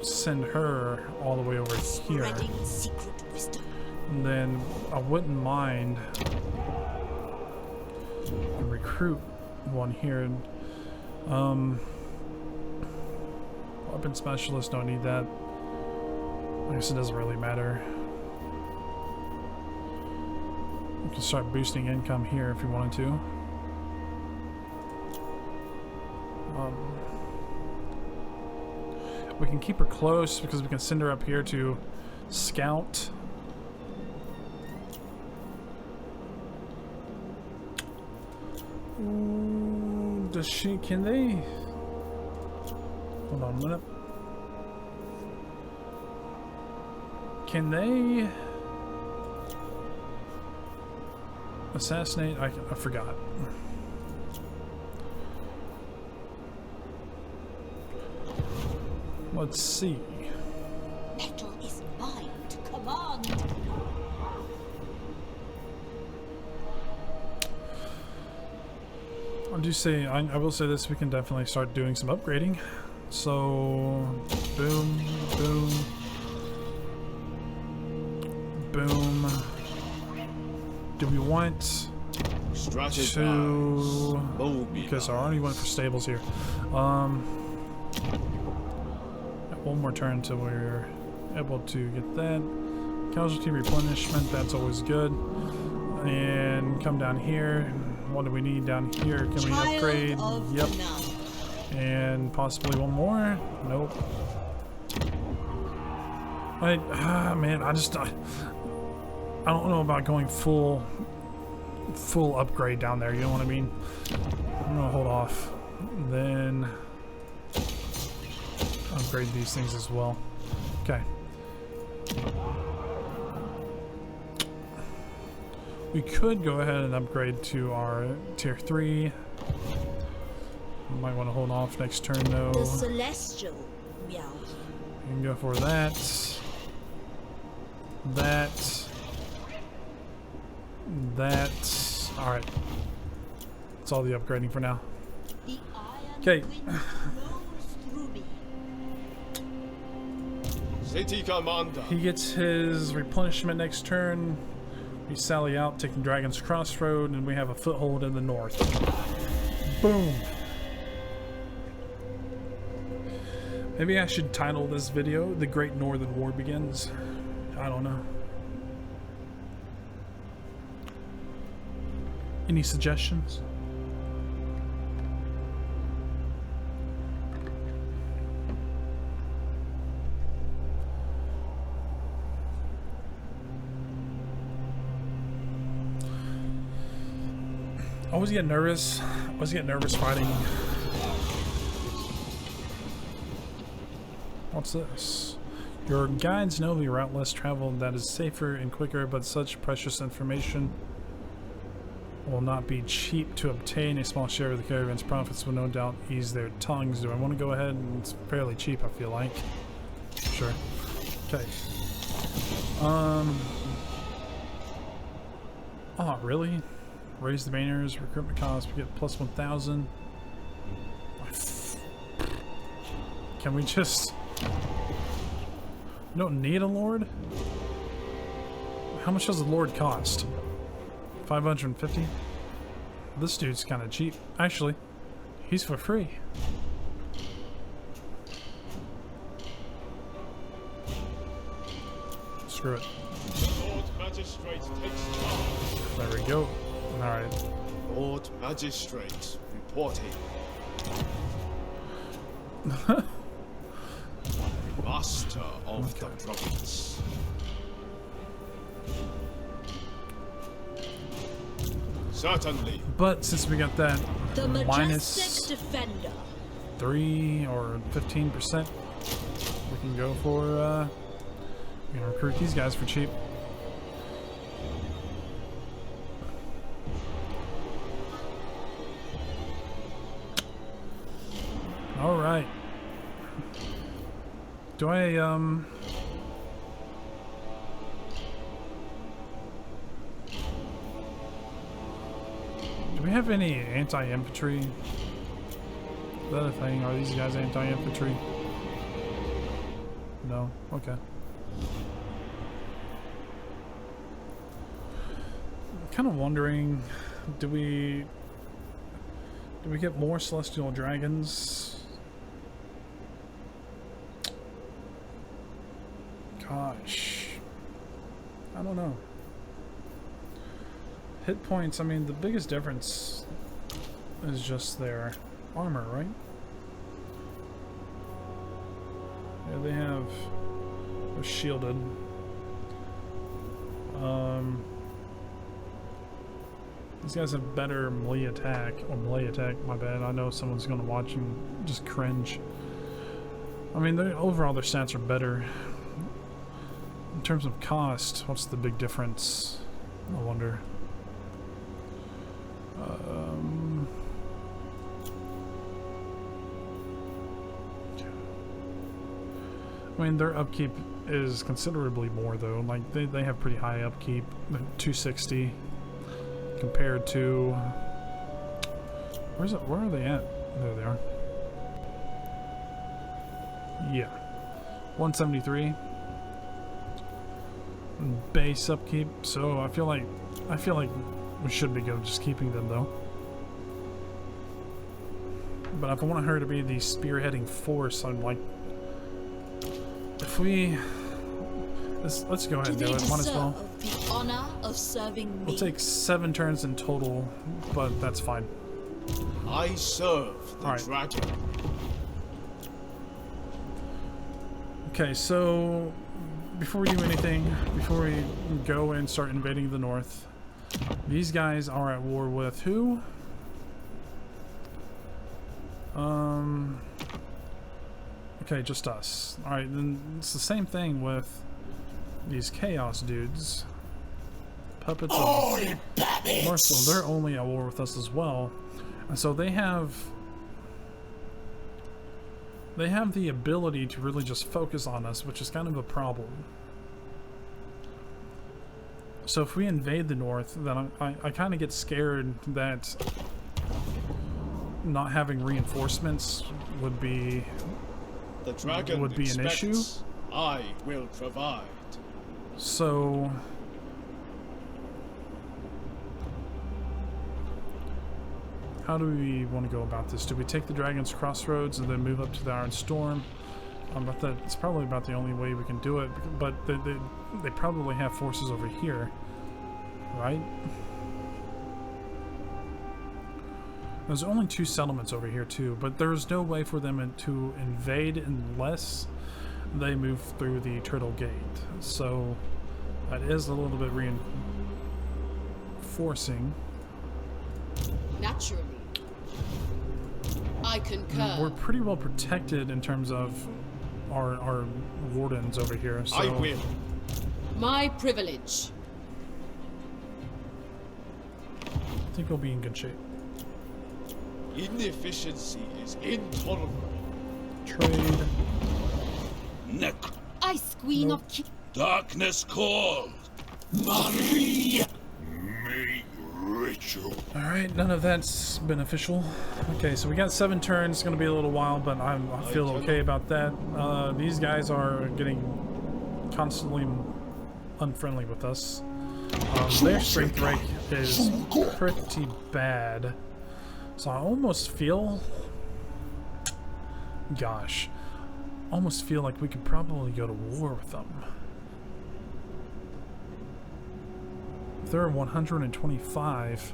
send her all the way over here. Spreading secret wisdom. And then I wouldn't mind recruit one here. Weapon specialist, don't need that. I guess it doesn't really matter. We can start boosting income here if we wanted to. We can keep her close because we can send her up here to scout. Does she, can they? Hold on a minute. Can they assassinate? I forgot. Let's see. Metal is mine to command. I will say this, we can definitely start doing some upgrading. So, boom, boom, boom. Do we want to... Because I already went for stables here. One more turn until we're able to get that. Casualty replenishment, that's always good. And come down here. What do we need down here? Can we upgrade? Yep. And possibly one more? Nope. Man, I don't know about going full upgrade down there, you know what I mean? I'm gonna hold off. Then upgrade these things as well. Okay. We could go ahead and upgrade to our tier 3. Might want to hold off next turn though. The celestial meow. We can go for that. That. Alright. That's all the upgrading for now. The iron Okay. wind flows through me. City Commander. He gets his replenishment next turn. We sally out, taking Dragon's Crossroad, and we have a foothold in the north. Boom! Maybe I should title this video, The Great Northern War Begins. I don't know. Any suggestions? I always get nervous. Fighting. What's this? Your guides know the route less traveled that is safer and quicker, but such precious information will not be cheap to obtain. A small share of the caravan's profits will no doubt ease their tongues. Do I want to go ahead? And it's fairly cheap, I feel like. Sure. Okay. Oh, really? Raise the banners, recruitment costs, we get plus 1,000. Can we just... We don't need a lord? How much does a lord cost? 550? This dude's kind of cheap. Actually, he's for free. Screw it. Lord Magistrate takes charge. There we go. Alright. Lord Magistrate reporting. Master of the province. Certainly. But since we got that The minus majestic defender. 3 or 15%. We can go for, we can recruit these guys for cheap. All right. Do I, do we have any anti-infantry? Is that a thing? Are these guys anti-infantry? No? Okay. I'm kind of wondering, do we get more celestial dragons? Gosh. I don't know. Hit points, I mean, the biggest difference is just their armor, right? Yeah, they're shielded. These guys have better melee attack, my bad. I know someone's gonna watch and just cringe. I mean, overall their stats are better. In terms of cost, what's the big difference? I wonder. I mean, their upkeep is considerably more, though. Like, they have pretty high upkeep, 260, compared to... Where are they at? There they are. Yeah. 173. Base upkeep, so I feel like we should be good just keeping them, though. But if I want her to be the spearheading force, I'm like... If we... Let's go ahead and do it. Might as well. The honor of serving me. We'll take 7 turns in total, but that's fine. I serve the dragon. Okay, so before we do anything, before we go and start invading the north, these guys are at war with who? Okay, just us. Alright, then it's the same thing with these chaos dudes. Puppets of Marcel, they're only at war with us as well. And so they have the ability to really just focus on us, which is kind of a problem. So if we invade the north, then I kind of get scared that not having reinforcements would be an issue. I will provide. So how do we want to go about this? Do we take the Dragon's Crossroads and then move up to the Iron Storm? It's probably about the only way we can do it, but they probably have forces over here, right? There's only 2 settlements over here too, but there's no way for them to invade unless they move through the Turtle Gate. So that is a little bit reinforcing. Naturally. I concur. We're pretty well protected in terms of our wardens over here. So I will. My privilege. I think we'll be in good shape. Inefficiency is intolerable. Trade. Ice Queen of Darkness call. Marie. Make ritual. Alright, none of that's beneficial. Okay, so we got 7 turns. It's going to be a little while, but I feel okay about that. These guys are getting constantly unfriendly with us. Their strength break is pretty bad. So I almost feel... Gosh. Almost feel like we could probably go to war with them. If they're at 125,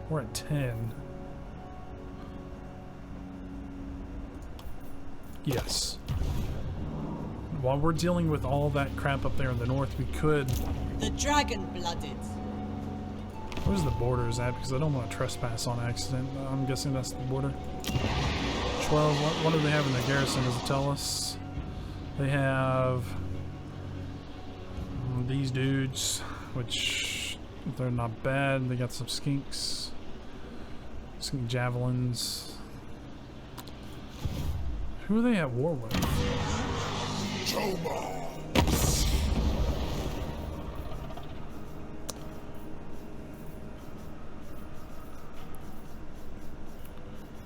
we're at 10. Yes. While we're dealing with all that crap up there in the north, we could... the dragon-blooded. Where's the borders at? Because I don't want to trespass on accident. I'm guessing that's the border. 12. What do they have in their garrison? Does it tell us? They have these dudes, which they're not bad. They got some skinks, skink javelins. Who are they at war with?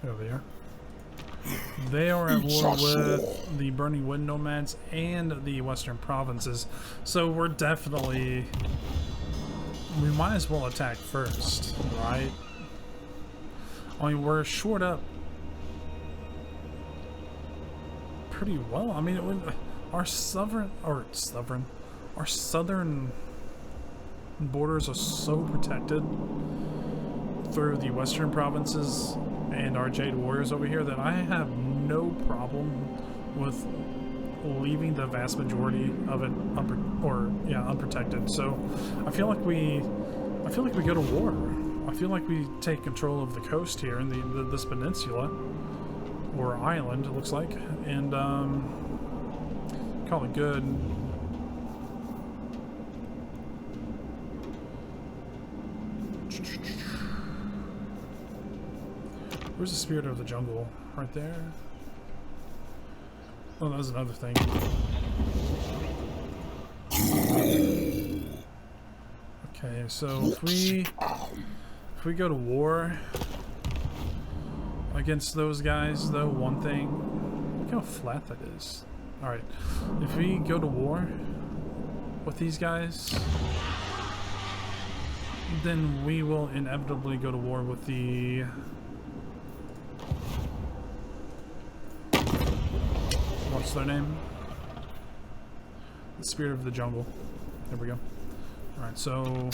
There they are. They are at war with the Burning Wind Nomads and the Western Provinces. So we're definitely... We might as well attack first, right? I mean, we're short up pretty well. I mean, our southern borders are so protected through the Western Provinces and our Jade Warriors over here that I have no problem with leaving the vast majority of it unprotected. So I feel like we go to war. I feel like we take control of the coast here in this peninsula or island, it looks like, and call it good. Where's the spirit of the jungle? Right there. Oh, that was another thing. Okay, so if we go to war against those guys, though, one thing. Look how flat that is. Alright. If we go to war with these guys, then we will inevitably go to war with the... What's their name? The Spirit of the Jungle. There we go. Alright, so...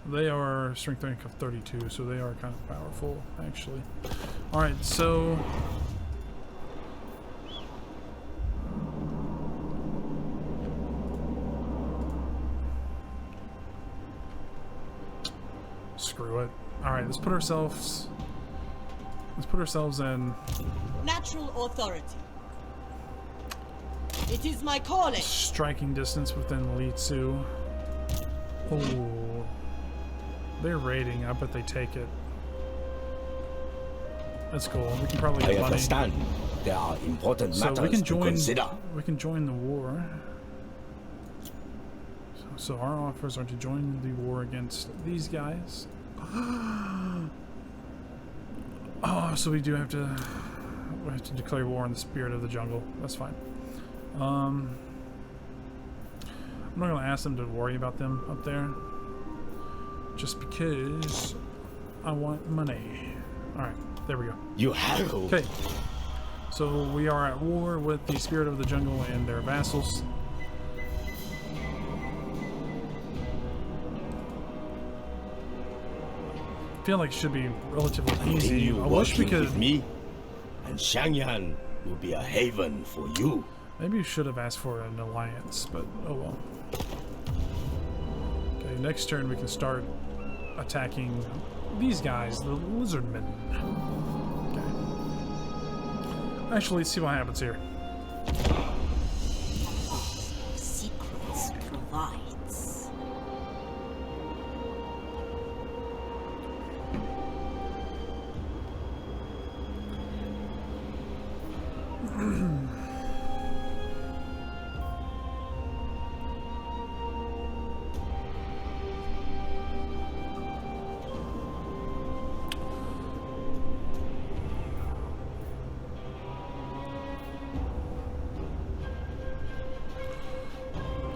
They are strength rank of 32, so they are kind of powerful, actually. Alright, so... Screw it. Alright, let's put ourselves in Natural authority. It is my calling. Striking distance within Li Tzu. Oh, they're raiding. I bet they take it. That's cool. We can probably get money. understand. There are important So matters we can to consider. We can join the war. So our offers are to join the war against these guys. Oh, so we have to declare war on the Spirit of the Jungle. That's fine. I'm not gonna ask them to worry about them up there, just because I want money. All right, there we go. You have. Okay, so we are at war with the Spirit of the Jungle and their vassals. I feel like it should be relatively easy. I wish we could. With me, and Xiangyan will be a haven for you. Maybe you should have asked for an alliance, but oh well. Okay, next turn we can start attacking these guys, the lizardmen. Okay. Actually, let's see what happens here. Secrets provides.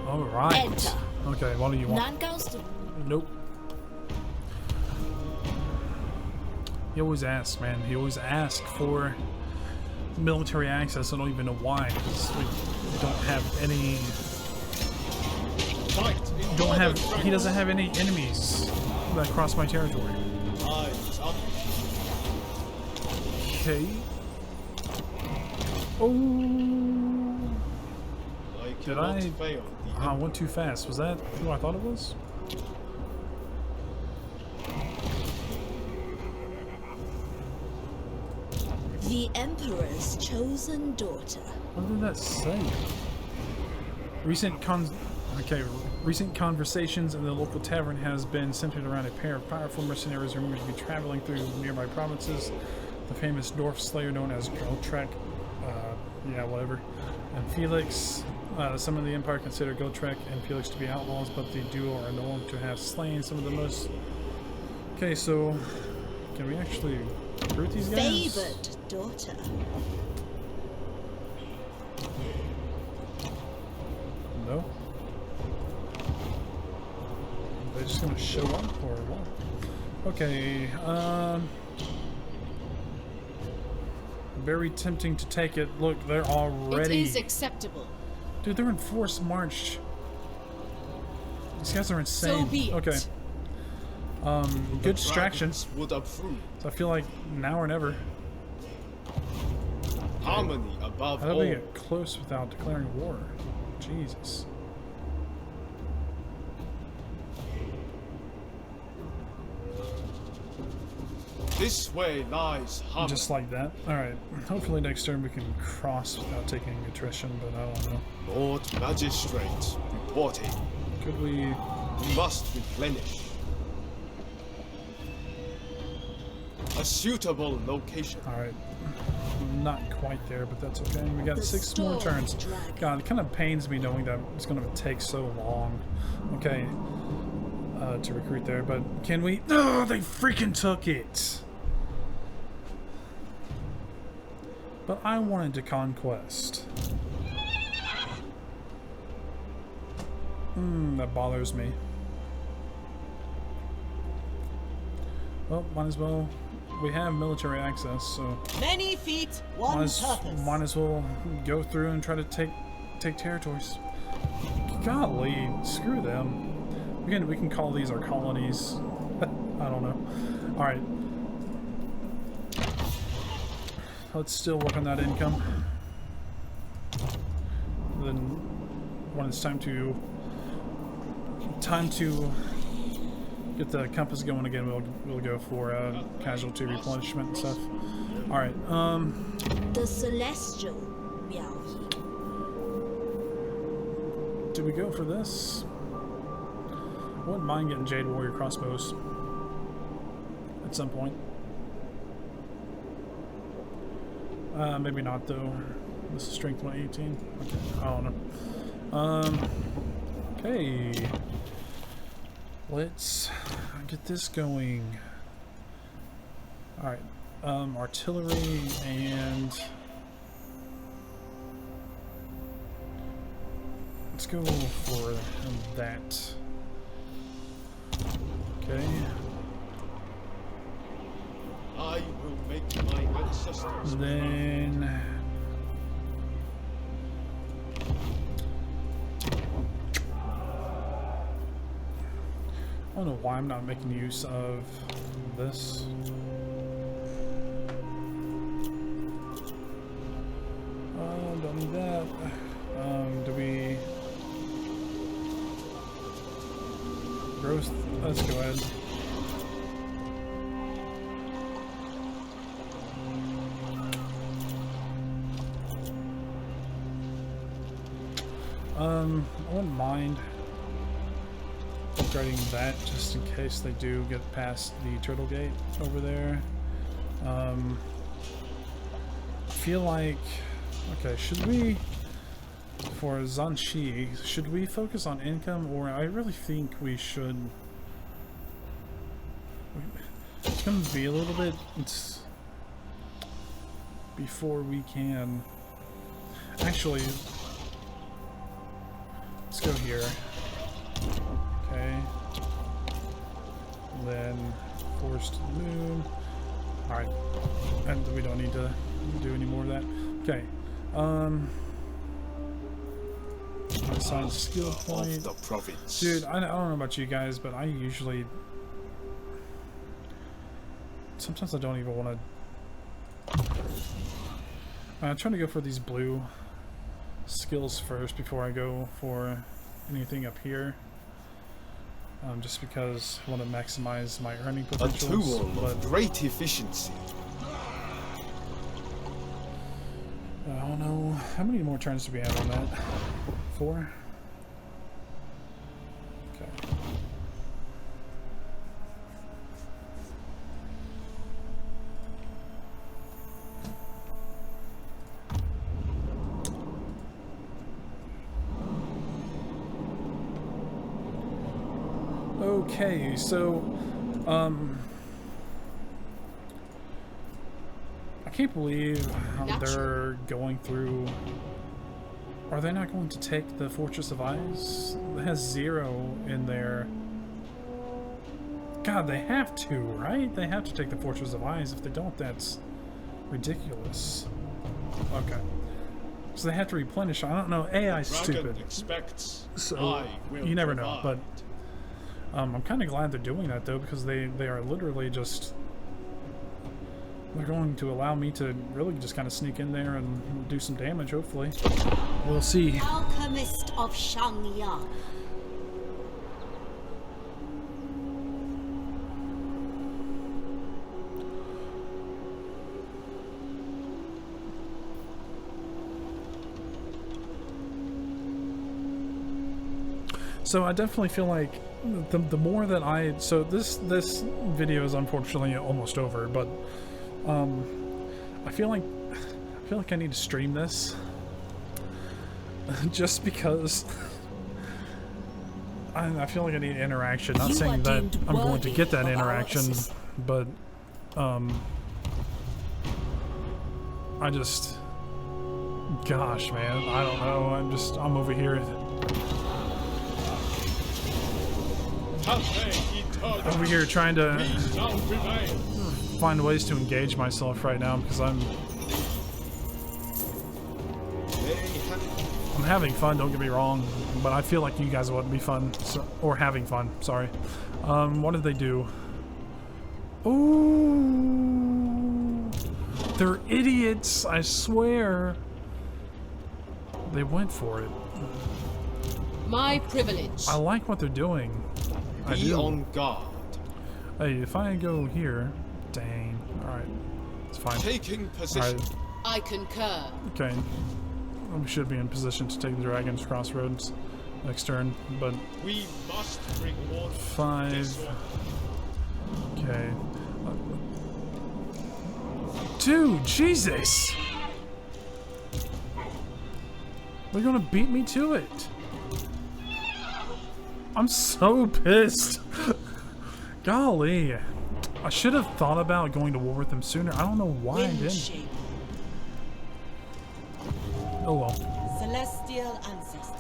Alright. Enter. Okay, what do you want? Nope. He always asks, man. He always asks for military access. I don't even know why, because we don't have any... He doesn't have any enemies that cross my territory. I Okay. Oh. Did cannot I? fail the I went too fast. Was that who I thought it was? The Emperor's chosen daughter. What did that say? Recent conversations in the local tavern has been centered around a pair of powerful mercenaries rumored to be traveling through nearby provinces. The famous dwarf slayer known as Gotrek, yeah, whatever, and Felix. Some of the Empire consider Gotrek and Felix to be outlaws, but the duo are known to have slain some of the most. Okay, so can we actually recruit these guys? Favored daughter. No. They're just gonna show up or what? Okay, very tempting to take it. Look, they're already. It is acceptable. Dude, they're in forced march. These guys are insane. So be it. Okay. Good distraction. dragons would approve. So I feel like now or never. Harmony above How do all. we get close without declaring war? Jesus. This way lies harmony. Just like that. Alright. Hopefully next turn we can cross without taking attrition, but I don't know. Lord Magistrate reporting. Could we... We must replenish. A suitable location. Alright. Not quite there, but that's okay. We got The 6 more Storm turns. Dragon. God, it kind of pains me knowing that it's going to take so long. Okay. To recruit there, but can we... Oh, they freaking took it! But I wanted to conquest. That bothers me. Well, might as well. We have military access, so Many feet, one purpose. might as well go through and try to take territories. Golly, screw them. We can call these our colonies. I don't know. All right. Let's still work on that income. Then when it's time to get the compass going again, we'll go for casualty replenishment and stuff. All right. The Celestial Miao Yi. Do we go for this? I wouldn't mind getting Jade Warrior crossbows at some point. Maybe not though. This is strength 118. Okay, I don't know. Okay. Let's get this going. Alright. Artillery and let's go for that. Okay. I will make my ancestors. Then I don't know why I'm not making use of this. Don't need that. Do we growth? Let's go ahead. I wouldn't mind upgrading that just in case they do get past the turtle gate over there. I feel like, okay, should we, for Zanshi, should we focus on income, or I really think we should, it's going to be a little bit before we can, actually, let's go here. Okay. And then forced moon. Alright. And we don't need to do any more of that. Okay. Assign skill point. The province. Dude, I don't know about you guys, but I usually sometimes I don't even want to I'm trying to go for these blue skills first before I go for anything up here. Just because I want to maximize my earning A potentials. tool of great efficiency. I don't know. How many more turns do we have on that? 4? Okay. Okay, so I can't believe they're going through. Are they not going to take the Fortress of Ice? It has 0 in there. God, they have to, right? They have to take the Fortress of Ice. If they don't, that's ridiculous. Okay. So they have to replenish. I don't know. AI's stupid. Expects So I will you never know, provide. but I'm kind of glad they're doing that though, because they are literally just, they're going to allow me to really just kind of sneak in there and do some damage, hopefully. We'll see. Alchemist of Shangyang. So I definitely feel like the more that so this video is unfortunately almost over, but I feel like I need to stream this just because I feel like I need interaction. Not You saying are that deemed I'm going to worthy get that of our interaction, assist. but I just, gosh man, I don't know. I'm over here. Over here trying to find ways to engage myself right now because I'm having fun, don't get me wrong, but I feel like you guys wouldn't be fun, or having fun, sorry. What did they do? Ooh, they're idiots, I swear. They went for it. My privilege. I like what they're doing. I Be do. on guard. Hey, if I go here, dang. Alright, it's fine. Taking position. Alright, I concur. okay. We should be in position to take the Dragon's Crossroads next turn, but We must bring order. 5. Okay. Dude, Jesus! They're gonna beat me to it. I'm so pissed. Golly. I should have thought about going to war with them sooner. I don't know why I Wind didn't. shape. Oh well. Celestial ancestors.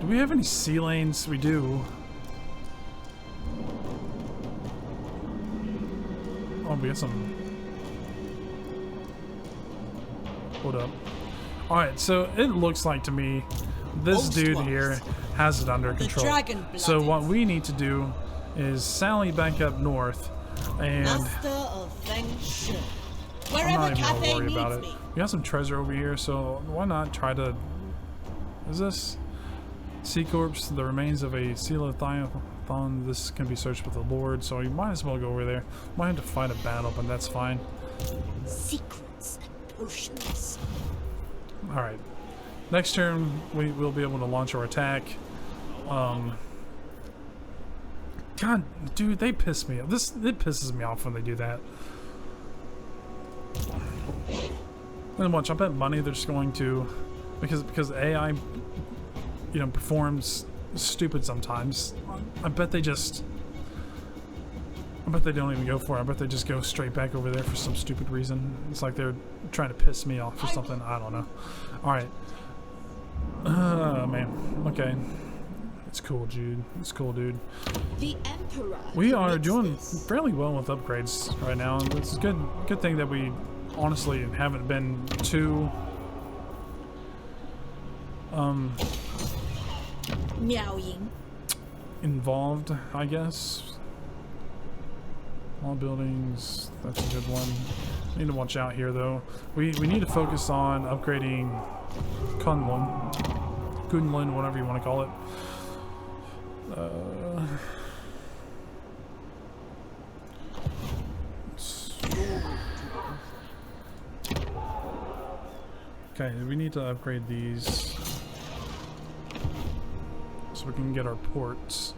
Do we have any sea lanes? We do. Oh, we got some. Hold up. Alright, so it looks like to me this dude here has it under control. dragon-blooded. So what we need to do is sally back up north and Master of Feng Shui. I'm Wherever not even gonna Cathay worry about it. needs me. We got some treasure over here, so why not try to... Is this Sea Corpse, the remains of a Coelathon? This can be searched with the Lord, so you might as well go over there. Might have to fight a battle, but that's fine. Secrets and potions. Alright. Next turn, we will be able to launch our attack. God, dude, they piss me off. It pisses me off when they do that. And watch, I bet money they're just going to, because AI, you know, performs stupid sometimes. I bet they don't even go for it. I bet they just go straight back over there for some stupid reason. It's like they're trying to piss me off or something. I don't know. Alright. Oh, man. Okay. It's cool, dude. It's cool, dude. The Emperor. We are permits doing this. fairly well with upgrades right now. It's a good thing that we honestly haven't been too Miao Ying. involved, I guess. All buildings, that's a good one. Need to watch out here though. We need to focus on upgrading Kunlun, whatever you want to call it. Okay, we need to upgrade these so we can get our ports.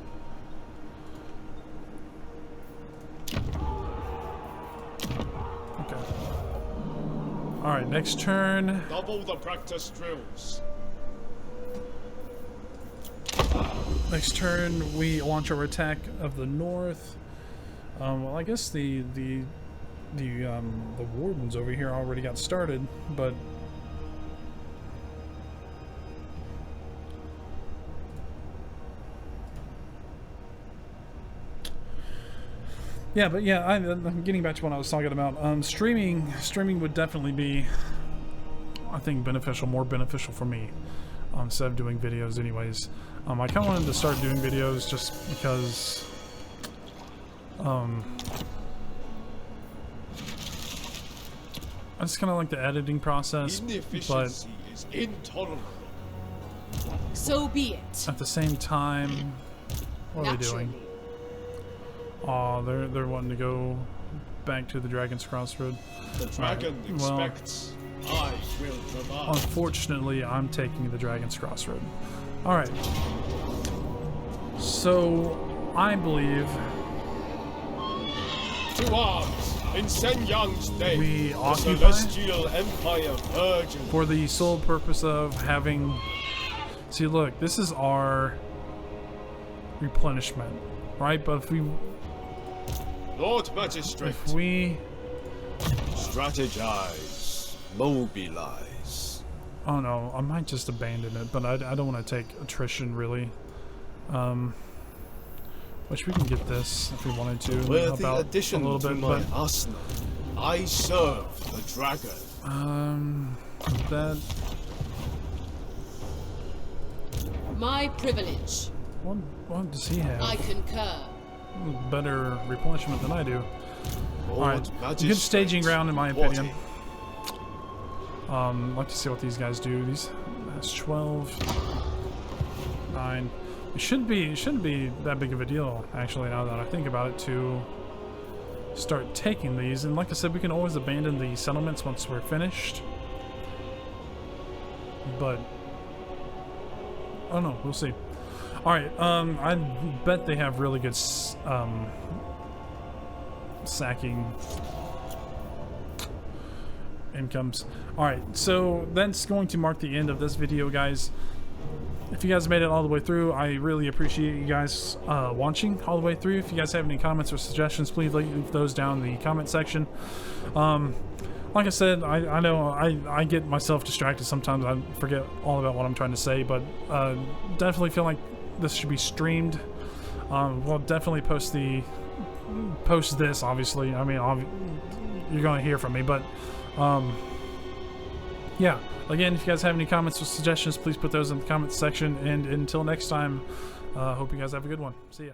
Okay. Alright, next turn. Double the practice drills. Next turn, we launch our attack of the north. Well, I guess the wardens over here already got started, but yeah, I'm getting back to what I was talking about. Streaming would definitely be, I think, beneficial, more beneficial for me, instead of doing videos anyways. I kind of wanted to start doing videos just because, I just kind of like the editing process, but Inefficiency is intolerable. So be it. at the same time, what are they doing? Naturally. Oh, they're wanting to go back to the Dragon's Crossroad. The dragon well, expects. I will provide. Unfortunately, I'm taking the Dragon's Crossroad. Alright. So, I believe To arms! In Sen Yang's day, we the occupy celestial empire virgin. for the sole purpose of having... See, look, this is our replenishment, right? But if Lord Magistrate, we... strategize, mobilize. Oh no, I might just abandon it, but I don't want to take attrition, really. Which we can get this if we wanted to. Help Worthy out addition a little to bit, my but arsenal. I serve the dragon. that... My privilege. What does he have? I concur. Better replenishment than I do. Lord Alright, Magistrate, good staging ground in my what opinion. I'd like to see what these guys do. That's 12, 9. It shouldn't be that big of a deal, actually, now that I think about it, to start taking these. And like I said, we can always abandon the settlements once we're finished. But oh no, we'll see. Alright, I bet they have really good sacking incomes. Alright, so that's going to mark the end of this video, guys. If you guys made it all the way through, I really appreciate you guys watching all the way through. If you guys have any comments or suggestions, please leave those down in the comment section. Like I said, I know I get myself distracted sometimes. I forget all about what I'm trying to say, but definitely feel like this should be streamed. We'll definitely post this, obviously. I mean, you're going to hear from me, but yeah. Again, if you guys have any comments or suggestions, please put those in the comments section. And until next time, hope you guys have a good one. See ya.